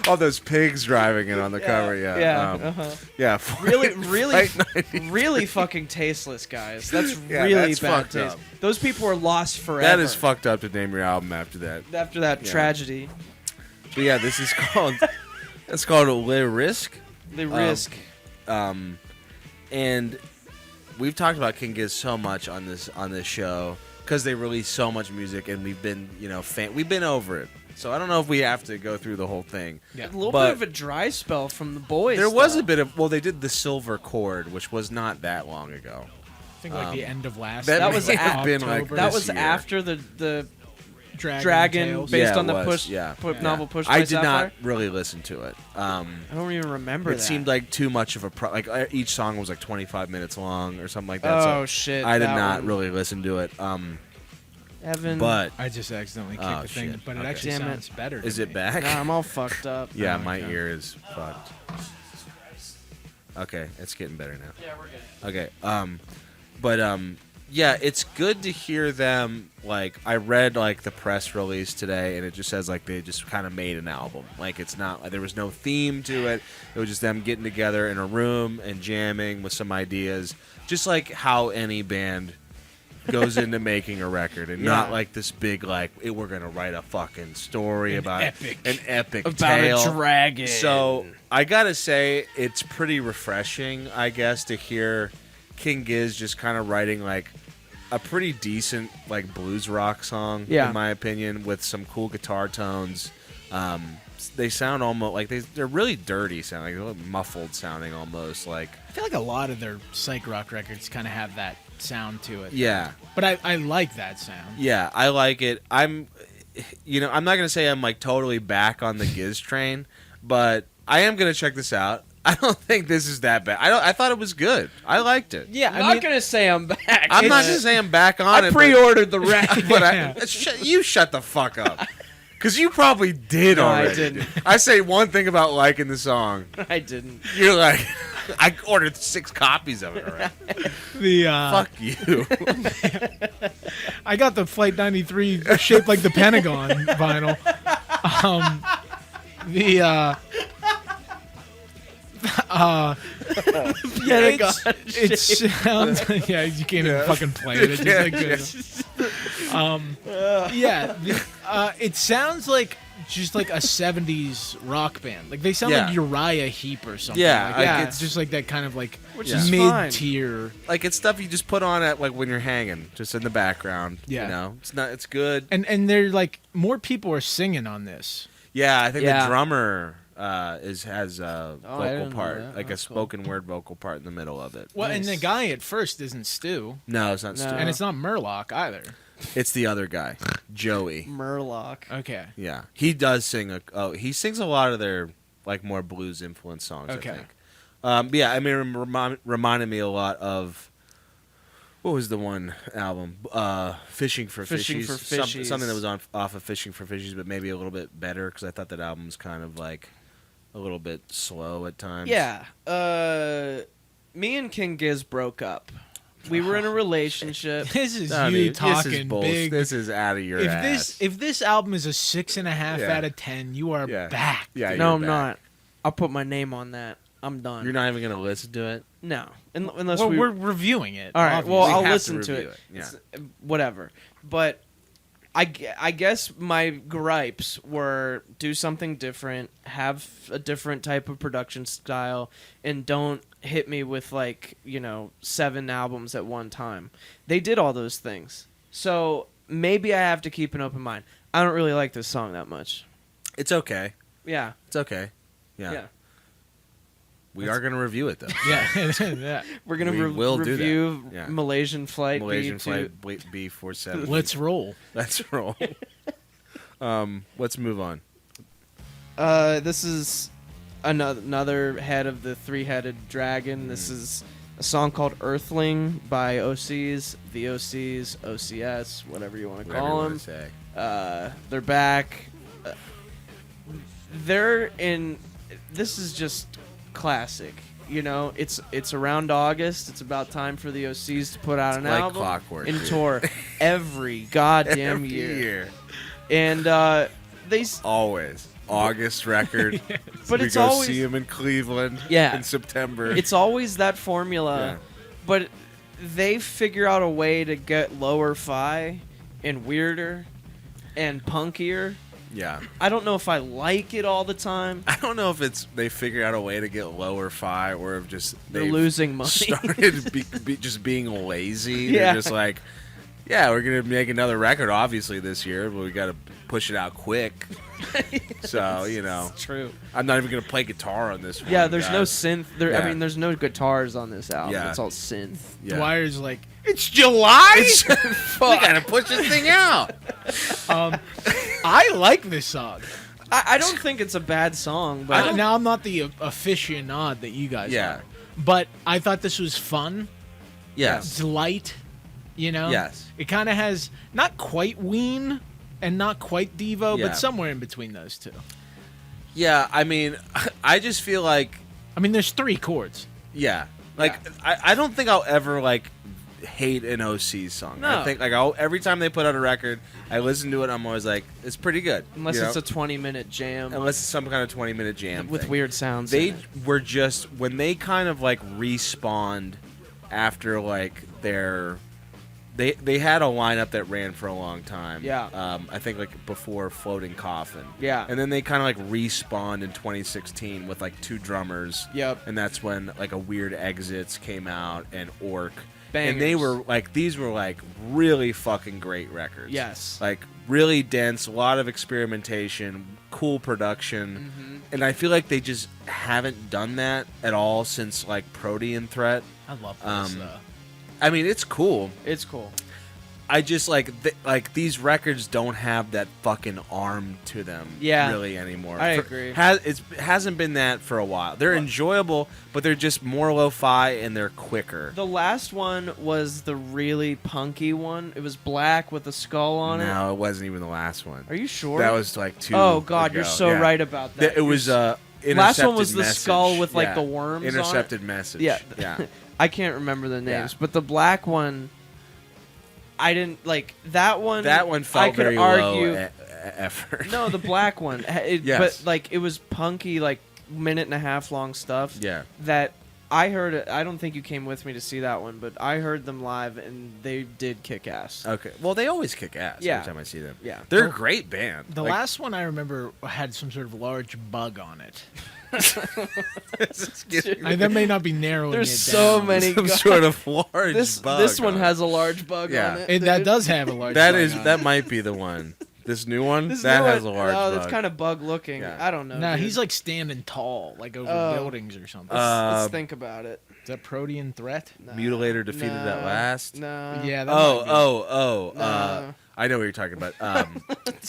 All those pigs driving it on the cover, yeah. Yeah, Yeah. really, Flight 90. really fucking tasteless, guys. That's Yeah, really that's bad fucked taste. up. Those people are lost forever. That is fucked up to name your album after that. After that Yeah. tragedy, But yeah, this is called. It's called Le Risque. the risk. And we've talked about King Gizz so much on this show because they release so much music, and we've been we've been over it. So I don't know if we have to go through the whole thing. Yeah. A little but- bit of a dry spell from the boys. There was though. a bit of they did the Silver Chord, which was not that long ago. I think like the end of last. that That year, was like have been, like, October. That this was year. after the Dragon Dragon Tales. based Yeah, on it the was, yeah. novel Push. I by did Sapphire? not really listen to it. I don't even remember It that. seemed like too much of a each song was like 25 minutes long or something like that. Oh so shit! I did that not one. really listen to it. Evan. But I just accidentally clicked Oh, the thing, shit. but it Okay. actually Damn it. sounds better. to is it me. back? Nah, I'm all fucked up. Yeah, Oh, my okay. ear is fucked. Okay, it's getting better now. Yeah, we're good. Okay. Yeah, it's good to hear them. Like, I read like the press release today, and it just says like they just kind of made an album. Like, it's not like there was no theme to it. It was just them getting together in a room and jamming with some ideas, just like how any band goes into making a record, and Yeah. not like this big we're gonna write a fucking story about an epic About tale. a dragon. So I gotta say, it's pretty refreshing, I guess, to hear King Gizz just kind of writing like a pretty decent like blues rock song, Yeah. in my opinion, with some cool guitar tones. They sound almost like they're really dirty sounding, like muffled sounding almost like. I feel like a lot of their psych rock records kind of have that sound to it. Yeah, But I like that sound. yeah, I like it. I'm not gonna say I'm like totally back on the Gizz train, but I am gonna check this out. I don't think this is that bad. I thought it was good. I liked it. Yeah, I'm not gonna say I'm back. I'm not gonna say I'm back on it. I pre-ordered the record. But you shut the fuck up. Because you probably did No, I already. didn't. I say one thing about liking the song. I didn't. You're like, I ordered 6 copies of it already. Fuck you. I got the Flight 93 shaped like the Pentagon vinyl. It sounds yeah, you can't even fucking play it. It's just like it sounds like just like a 70s rock band. Like they sound Yeah. like Uriah Heep or something. Yeah, like, like it's just like that kind of like Which is mid-tier. Like it's stuff you just put on at like when you're hanging, just in the background. Yeah. You know, it's good. And they're like more people are singing on this. Yeah, I think Yeah. the drummer has a I vocal didn't know part, that. like a That's cool. spoken word vocal part in the middle of it. Well, and the Nice. guy at first isn't Stu, No, it's not No. Stu. and it's not Murloc either. It's the other guy, Joey. Murloc. Okay. Yeah, he does sing. He sings a lot of their like more blues influenced songs. Okay. I think. But yeah, I mean, it reminded me a lot of what was the one album? Fishing for Fishing Fishies. for Fishies. Something that was off of Fishing for Fishies, but maybe a little bit better because I thought that album was kind of like a little bit slow at times. Yeah. Me and King Gizz broke up. We were in a relationship. This is I you mean, talking this is bullshit. big. This is out of your ass. If this album is a 6.5 Yeah. out of 10, you are Yeah. back. Yeah, No, you're I'm back. not. I'll put my name on that. I'm done. You're not even gonna listen to it. No, unless Well, we. we're reviewing it. All right. obviously. Well, We I'll have listen to to review it. it, yeah. It's- whatever. But I guess my gripes were do something different, have a different type of production style, and don't hit me with 7 albums at one time. They did all those things. So maybe I have to keep an open mind. I don't really like this song that much. It's okay. Yeah. It's okay. Yeah. Yeah. We are gonna review it though. yeah, yeah. We're going We to will do that. review Yeah. Malaysian Flight Malaysian B2. flight B47. Let's roll. Let's roll. Let's move on. This is another head of the three-headed dragon. This is a song called Earthling by Osees, the Osees, OCS, whatever you want to Whatever you call wanna them. say. They're back. They're in. This is just classic. You know, it's around August. It's about time for the Osees to put out an like album clockwork, and dude. tour every goddamn Every year. And they Always. August record. But we it's go always- see him in Cleveland. Yeah. In September. it's always that formula, Yeah. but they figure out a way to get lower fi and weirder and punkier. Yeah. I don't know if I like it all the time. I don't know if it's they figured out a way to get lower fi or if just They're they've losing money. started just being lazy. Yeah. They're just like, yeah, we're gonna make another record obviously this year, but we got to push it out quick. So True. I'm not even gonna play guitar on this one. Yeah, there's no guys. synth. I Yeah. mean, there's no guitars on this album. Yeah. It's all synth. Yeah. Dwyer's like, it's July. We gotta push this thing out. I like this song. I don't think it's a bad song, but Now I'm not the aficionado that you guys Yeah. are, but I thought this was fun. Yes. It's light, you know. Yes. It kind of has not quite Ween and not quite Devo, Yeah. but somewhere in between those two. Yeah, I mean, I just feel like, I mean, there's 3 chords. yeah, like I don't think I'll ever like hate an OC song. No. I think like every time they put out a record, I listen to it. I'm always like, it's pretty good. unless you it's know? a 20-minute jam unless it's some kind of 20-minute jam with thing. weird sounds. They in it. were just when they kind of like respawned after like their they had a lineup that ran for a long time. Yeah. I think like before Floating Coffin. Yeah. And then they kind of like respawned in 2016 with like 2 drummers. Yep. And that's when like a Weird Exits came out and Orc. Bangers. And they were like, these were like really fucking great records. Yes. Like really dense, a lot of experimentation, cool production. Mm-hmm. And I feel like they just haven't done that at all since like Protean Threat. I love this. I mean, it's cool. It's cool. I just like these records don't have that fucking arm to them, Yeah. really anymore. I agree. It hasn't been that for a while. They're enjoyable, but they're just more lo-fi and they're quicker. The last one was the really punky one. It was black with a skull on it. No, it wasn't even the last one. Are you sure? That was like 2. Oh God, ago. you're so Yeah. right about that. It was Intercepted last one was the Message. skull with like Yeah. the worms on it. Intercepted Message. Yeah. Yeah. I can't remember the names, Yeah. but the black one, I didn't like that one. That one I felt could very argue. low effort. No, the black one. Yes. But like it was punky, like minute and a half long stuff. Yeah. That I heard. I don't think you came with me to see that one, but I heard them live and they did kick ass. Okay. Well, they always kick ass Yeah. every time I see them. Yeah. They're a great band. The Like, last one I remember had some sort of large bug on it. That may not be narrowing There's it so down. many. some sort of large This bug. this one on has a large bug Yeah. on it. That dude. does have a large That bug is on that it. might be the one. This new one This that new has a one- large No, bug. that's kind of bug looking. Yeah. I don't know. No, dude. he's like standing tall, like over Oh. buildings or something. Let's think about it. Is that Protean Threat? Nah. Mutilator defeated at Nah. last. No. Yeah. That might be. Nah. I know what you're talking about.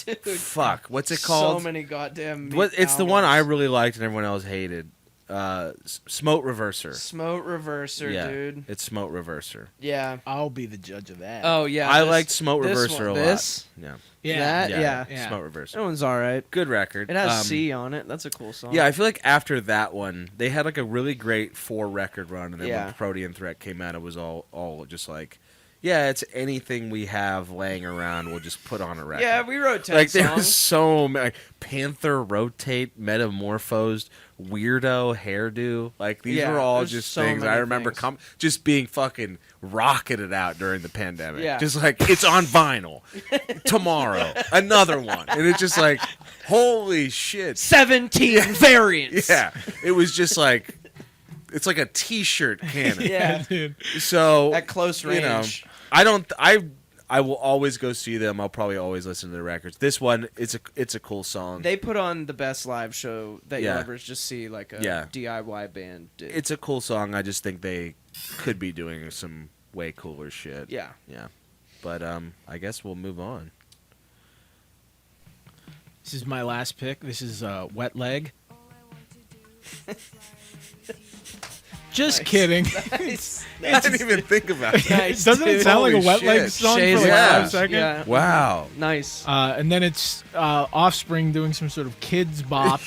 Dude, Fuck, what's it called? So many goddamn. It's the one I albums. really liked and everyone else hated. Smote Reverser. Smote Reverser, Yeah, dude. it's Smote Reverser. Yeah. I'll be the judge of that. Oh yeah. I this- liked Smote this Reverser one. a lot. This? Yeah, yeah. That? Yeah. Smote Reverser. That one's all right. Good record. It has C on it. That's a cool song. Yeah, I feel like after that one, they had like a really great 4-record run, and then Yeah. when Protean Threat came out, it was all just like, yeah, it's anything we have laying around, we'll just put on a record. Yeah, we wrote 10 like songs. there was so many, like, Panther, Rotate, Metamorphosed, Weirdo, Hairdo. Like these Yeah, were all there's just so things I many remember things. just being fucking rocketed out during the pandemic. Yeah. Just like it's on vinyl tomorrow, another one, and it's just like, holy shit. 17 variants. Yeah, it was just like it's like a T-shirt cannon. Yeah. dude. So At close range. you know, I will always go see them. I'll probably always listen to the records. This one, it's a cool song. They put on the best live show that Yeah. you'll ever just see, like a Yeah. DIY band did. It's a cool song. I just think they could be doing some way cooler shit. Yeah. Yeah. But I guess we'll move on. This is my last pick. This is Wet Leg. Just Nice. kidding. Nice. I didn't even think about that. Nice, Doesn't it dude. sound like a Holy Wet Leg shit. song Shays for like yeah. 5 seconds? Yeah. Wow. Nice. And then it's Offspring doing some sort of kids bop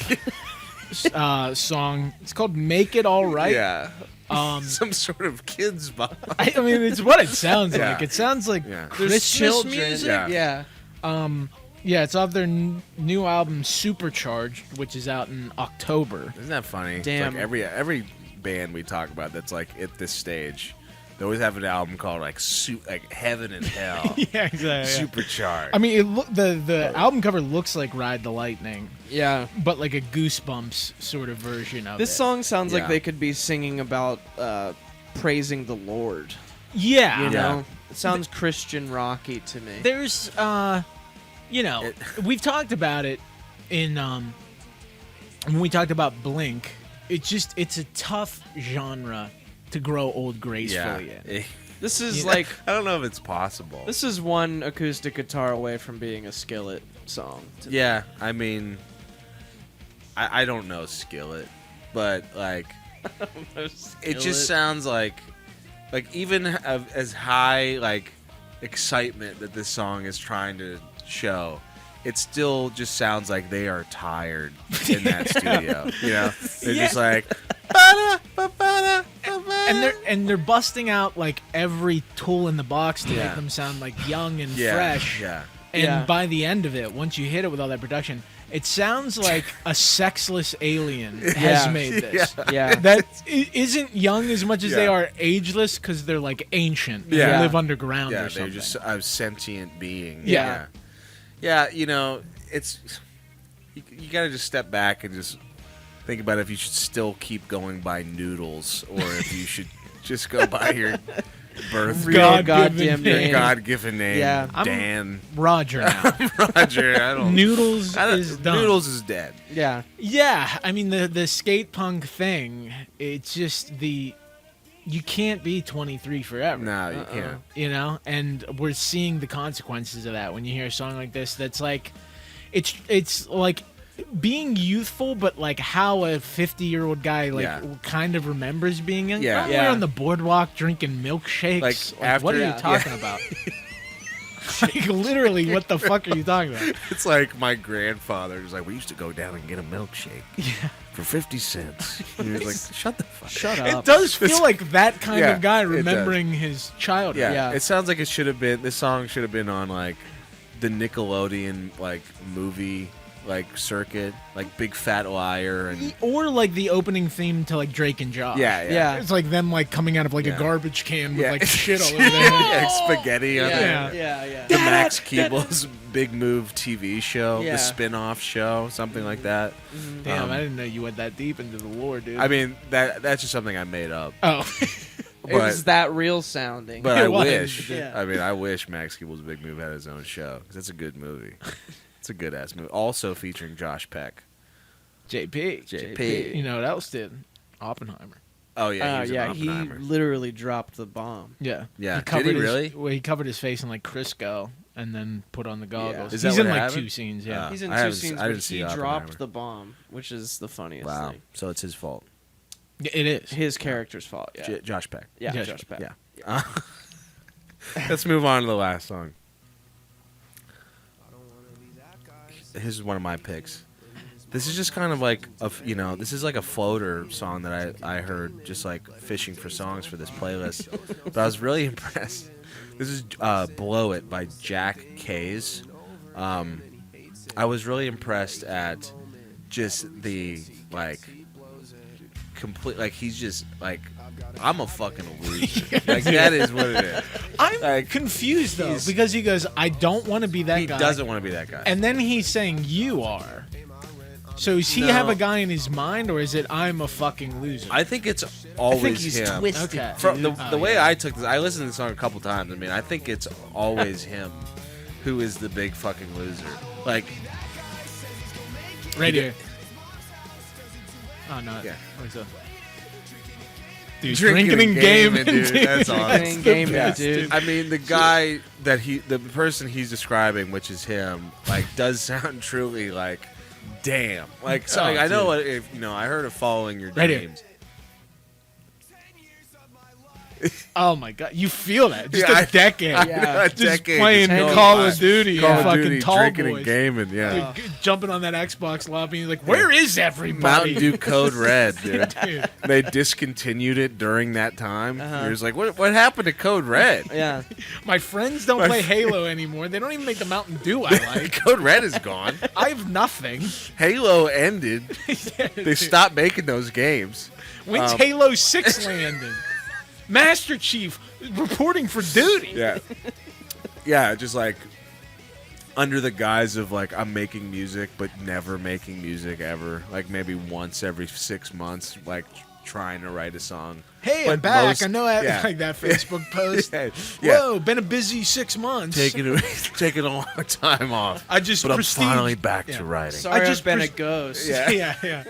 song. It's called "Make It All Right." Yeah. Um, Some sort of kids bop. I mean, it's what it sounds Yeah. like. It sounds like Yeah. There's Christmas children. music. Yeah. Yeah. Yeah, it's off their new album "Supercharged," which is out in October. Isn't that funny? It's Damn. like every band we talk about that's like at this stage, they always have an album called like Heaven and Hell. Yeah, exactly. Supercharged. I mean, the album cover looks like "Ride the Lightning," Yeah. but like a Goosebumps sort of version of This it. song sounds like Yeah. they could be singing about praising the Lord. Yeah, You Yeah. know? It sounds Christian rocky to me. there's we've talked about it in when we talked about Blink. It's a tough genre to grow old gracefully in. This is You- like I don't know if it's possible. this is one acoustic guitar away from being a Skillet song. to me. Yeah, I mean, I don't know Skillet, but like it Skillet. just sounds like even as high like excitement that this song is trying to show, it still just sounds like they are tired in that studio. You know, they're just like, and they're busting out like every tool in the box to Yeah. make them sound like young and yeah, fresh. yeah, And Yeah. by the end of it, once you hit it with all that production, It sounds like a sexless alien has made this. Yeah. That isn't young as much as they Yeah. are ageless because they're like ancient. Yeah. They live underground Yeah, or they're something. just a sentient being. Yeah. Yeah, you know, it's you got to just step back and just think about if you should still keep going by Noodles or if you should just go by your birth Real God-given goddamn name. name. God-given name, Yeah. Dan, Roger now. Roger. I don't. Noodles I don't is done. Noodles is dead. Yeah. Yeah, I mean the skate punk thing. It's just you can't be 23 forever. No, you can't. You know, and we're seeing the consequences of that when you hear a song like this. That's like, it's like being youthful, but like how a 50-year-old guy kind of remembers being young. Yeah. We're Yeah. on the boardwalk drinking milkshakes. Like, Like, what are after- you talking about? Like literally, what the fuck are you talking about? It's like my grandfather was like, we used to go down and get a milkshake for 50 cents. And he was like, shut the fuck up. Shut It up. does feel like that kind Yeah, of guy it does. remembering his childhood. Yeah. Yeah. It sounds like it should have been. This song should have been on like the Nickelodeon like movie like circuit, like Big Fat Liar and Or like the opening theme to like Drake and Josh. Yeah. It's like them like coming out of like Yeah. a garbage can with Yeah. like shit all over their head. yeah, spaghetti on Yeah. there. Yeah. The Max Keeble's Big Move TV show, Yeah. the spin-off show, something like that. Damn, I didn't know you went that deep into the lore, dude. I mean, that's just something I made up. oh. It was that real sounding. But I It was. wish. Yeah. I mean, I wish Max Keeble's Big Move had his own show because that's a good movie. It's a good ass movie. Also featuring Josh Peck. JP. You know what else did? Oppenheimer. Oh yeah, he was in he Oppenheimer. literally dropped the bomb. Yeah. Yeah. covered Did he his, really? Well, he covered his face in like Crisco and then put on the goggles. Is that He's what in like happened? 2 scenes, yeah. He's in I 2 haven't- scenes, I but didn't see he Oppenheimer. dropped the bomb, which is the funniest Wow. thing. So it's his fault. It is. His character's fault. Yeah. Josh Peck. Yeah. Yeah, Josh Peck. Yeah. Let's move on to the last song. This is one of my picks. This is just kind of like this is like a floater song that I heard just like fishing for songs for this playlist. But I was really impressed. This is "Blow It" by Jack Kays. I was really impressed at just the like complete like he's just like I'm a fucking loser. Like that is what it is. I'm Like, confused though because he goes, "I don't want to be that He guy." doesn't want to be that guy. And then he's saying, "You are." So does he No. have a guy in his mind, or is it I'm a fucking loser? I think it's always him. Okay. From the Oh, way yeah. I took this, I listened to the song a couple times. I mean, I think it's always him who is the big fucking loser. Like, Right here. Oh no. Yeah. What's up? Dude, Drinking and gaming, dude. That's awesome. Drinking and gaming, Yeah. dude. I mean, the guy the person he's describing, which is him, like, does sound truly like, damn. Like, so Oh, like, I know dude. what if I heard of following your Right here. dreams. Oh my god, you feel that? Just Yeah, a decade. Yeah. A Just decade playing going Call by. of Duty. Call and of fucking Duty, tall drinking boys. and gaming. Yeah. Dude, jumping on that Xbox lobby, like, where is everybody? Mountain Dew Code Red, dude. Dude. They discontinued it during that time. Uh-huh. You're just like, what happened to Code Red? Yeah. My friends don't play Halo anymore. They don't even make the Mountain Dew I like. Code Red is gone. I have nothing. Halo ended. They stopped making those games. When's Halo 6 landing? Master Chief reporting for duty. Yeah. Yeah, just like under the guise of like I'm making music but never making music ever. Like maybe once every 6 months, like trying to write a song. Hey, But I'm back. most- I know I yeah. like that Facebook post. Yeah. Whoa, been a busy 6 months. Taking a long time off. I just But I'm prestige- finally back Yeah. to writing. Sorry, I I've just been pres- a ghost. Yeah. yeah.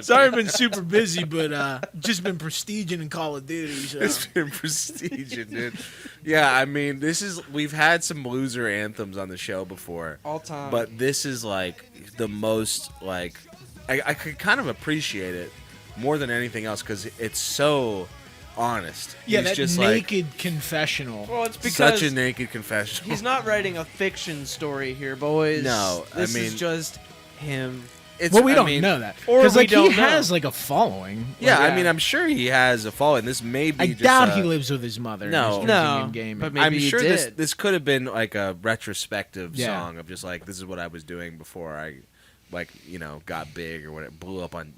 Sorry, I've been super busy, but just been prestiging in Call of Duty. So. It's been prestiging, dude. Yeah, I mean, we've had some loser anthems on the show before. All time. But this is like the most like I could kind of appreciate it more than anything else because it's so honest. Yeah, He's that just naked confessional. Well, it's like because such a naked confession. he's not writing a fiction story here, boys. No, I this mean- is just him. It's, Well, we I don't mean, know that. Or 'Cause, we like, don't he know. has, like, a following. Yeah, Like, I mean, I'm sure he has a following. This may be I just doubt a- he lives with his mother. and No. is drinking No, and gaming. but maybe I'm he sure did. this could have been like a retrospective Yeah. song of just like this is what I was doing before I like got big or whatever, blew up on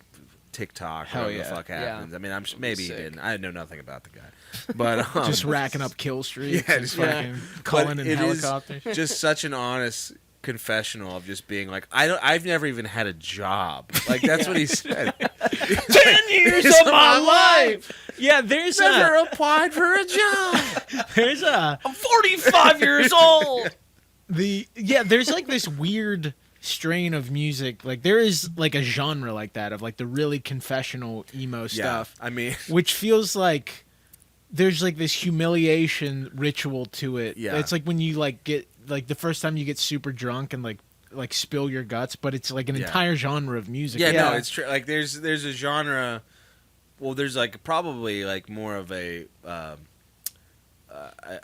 TikTok. Hell whatever yeah. the fuck Yeah. happens. I mean, maybe he sick. didn't. I know nothing about the guy, but Just racking up kill streaks Yeah, and just fucking calling in it is helicopters. just such an honest confessional of just being like, I've never even had a job. Like that's what he said. 10 years of my life. Yeah, there's Never applied for a job. there's a I'm 45 years old. there's like this weird strain of music. Like there is like a genre like that of like the really confessional emo stuff, I mean, which feels like there's like this humiliation ritual to it. Yeah. It's like when you like get like the first time you get super drunk and like spill your guts, but it's like an Yeah. entire genre of music. yeah, Yeah. no, it's true. Like there's a genre. Well, there's like probably like more of a,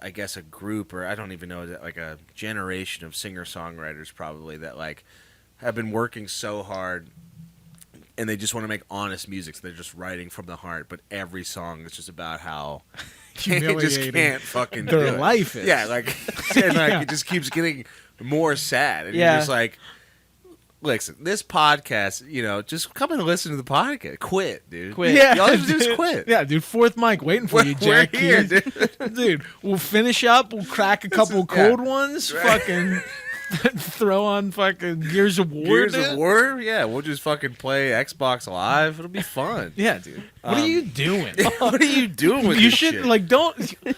I guess a group, or I don't even know, like a generation of singer-songwriters probably that like have been working so hard, and they just want to make honest music. So they're just writing from the heart, but every song is just about how they just Humiliating can't fucking do their it. life is. Yeah, like and like Yeah. it just keeps getting more sad, and Yeah. you're just like. Listen, this podcast, just come and listen to the podcast. Quit, dude. Quit. Yeah, Y'all just do is dude. quit. Yeah, dude, fourth mic waiting for you, We're Jack. here, Keys. dude. Dude, we'll finish up. We'll crack a couple yeah. cold ones. Right. Fucking throw on fucking Gears of War. Gears dude. of War? Yeah, we'll just fucking play Xbox Live. It'll be fun. Yeah, dude. What are you doing? What are you doing with You this should shit? like don't.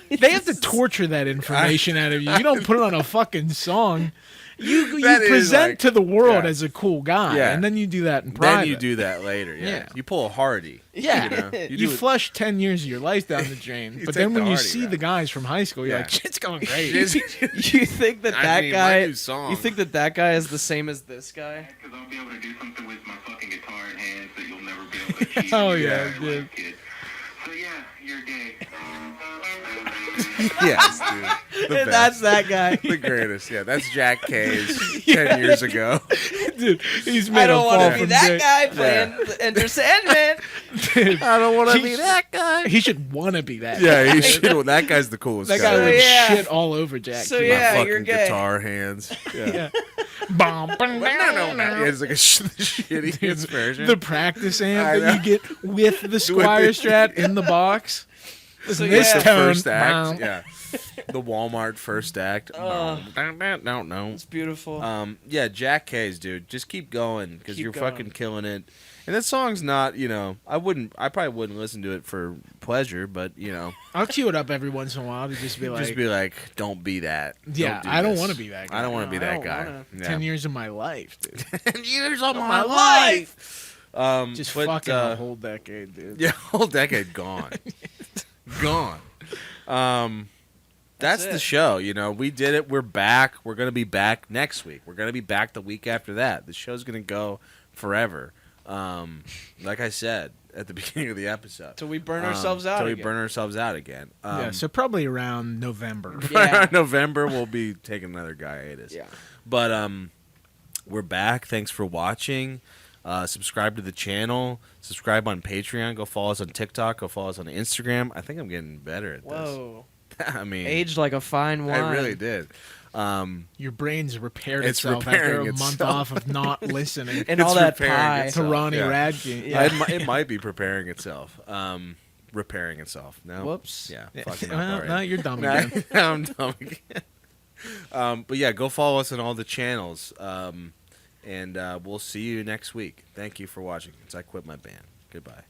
They have to torture that information out of you. You don't put it on a fucking song. You That is, present like- to the world yeah. as a cool guy, Yeah. and then you do that in private. Then you do that later. Yeah, Yeah. you pull a Hardy. Yeah, You you do it- flush 10 years of your life down the drain. You But take then when the you Hardy see route. the guys from high school, you're Yeah. like, shit's going great. You think that I mean, my guy? new song. You think that guy is the same as this guy? Because I'll be able to do something with my fucking guitar in hands that you'll never be able to achieve. Oh, in your yeah, entire dude. life, kid. So yeah, you're gay. Yes, dude. The And that's best. that guy. The greatest. Yeah, that's Jack K's 10 years ago. Dude, he's made I don't a want fall to be from that day. guy playing the Enter Sandman. Dude, I don't want to He be should- that guy. he should want to be that. Yeah, he should. Well, that guy's the coolest That guy. guy would yeah. shit all over Jack. So, Keys. My yeah, fucking you're gay. guitar hands. Yeah. Bum, bum, Yeah, it's like a shitty version. the practice I amp know. that you get with the Squire Strat in the box. So This yeah, the tone, first act. bum. Yeah. The Walmart first act. Don't know. it's beautiful. Yeah, Jack K's, dude. Just keep going because Keep you're going. fucking killing it. And that song's not, I probably wouldn't listen to it for pleasure, but I'll cue it up every once in a while to just be like, don't be that. yeah, I don't want to be that guy. I don't want to be No, I that don't guy. wanna. Yeah. 10 years of my life, dude. 10 years of my life. Just but, fucking a whole decade, dude. yeah, whole decade gone, gone. That's the it. show. We did it. We're back. We're gonna be back next week. We're gonna be back the week after that. The show's gonna go forever. Like I said at the beginning of the episode, Till we burn ourselves out. Till we again. burn ourselves out again. Yeah, so probably around November. Yeah. November we'll be taking another hiatus. Yeah. But we're back. Thanks for watching. Subscribe to the channel. Subscribe on Patreon. Go follow us on TikTok. Go follow us on Instagram. I think I'm getting better at Whoa. this. I mean, Aged like a fine wine. I really did. Your brain's repaired It's itself after repairing a month itself. off of not listening And It's all that repairing pie. to itself. Ronnie Yeah. Radke. Yeah. It might be preparing itself. Repairing itself. No. Whoops. Yeah. Fucking up Well, already. no, you're dumb Now again. I'm dumb again. But yeah, go follow us on all the channels. And we'll see you next week. Thank you for watching. As I quit my band. Goodbye.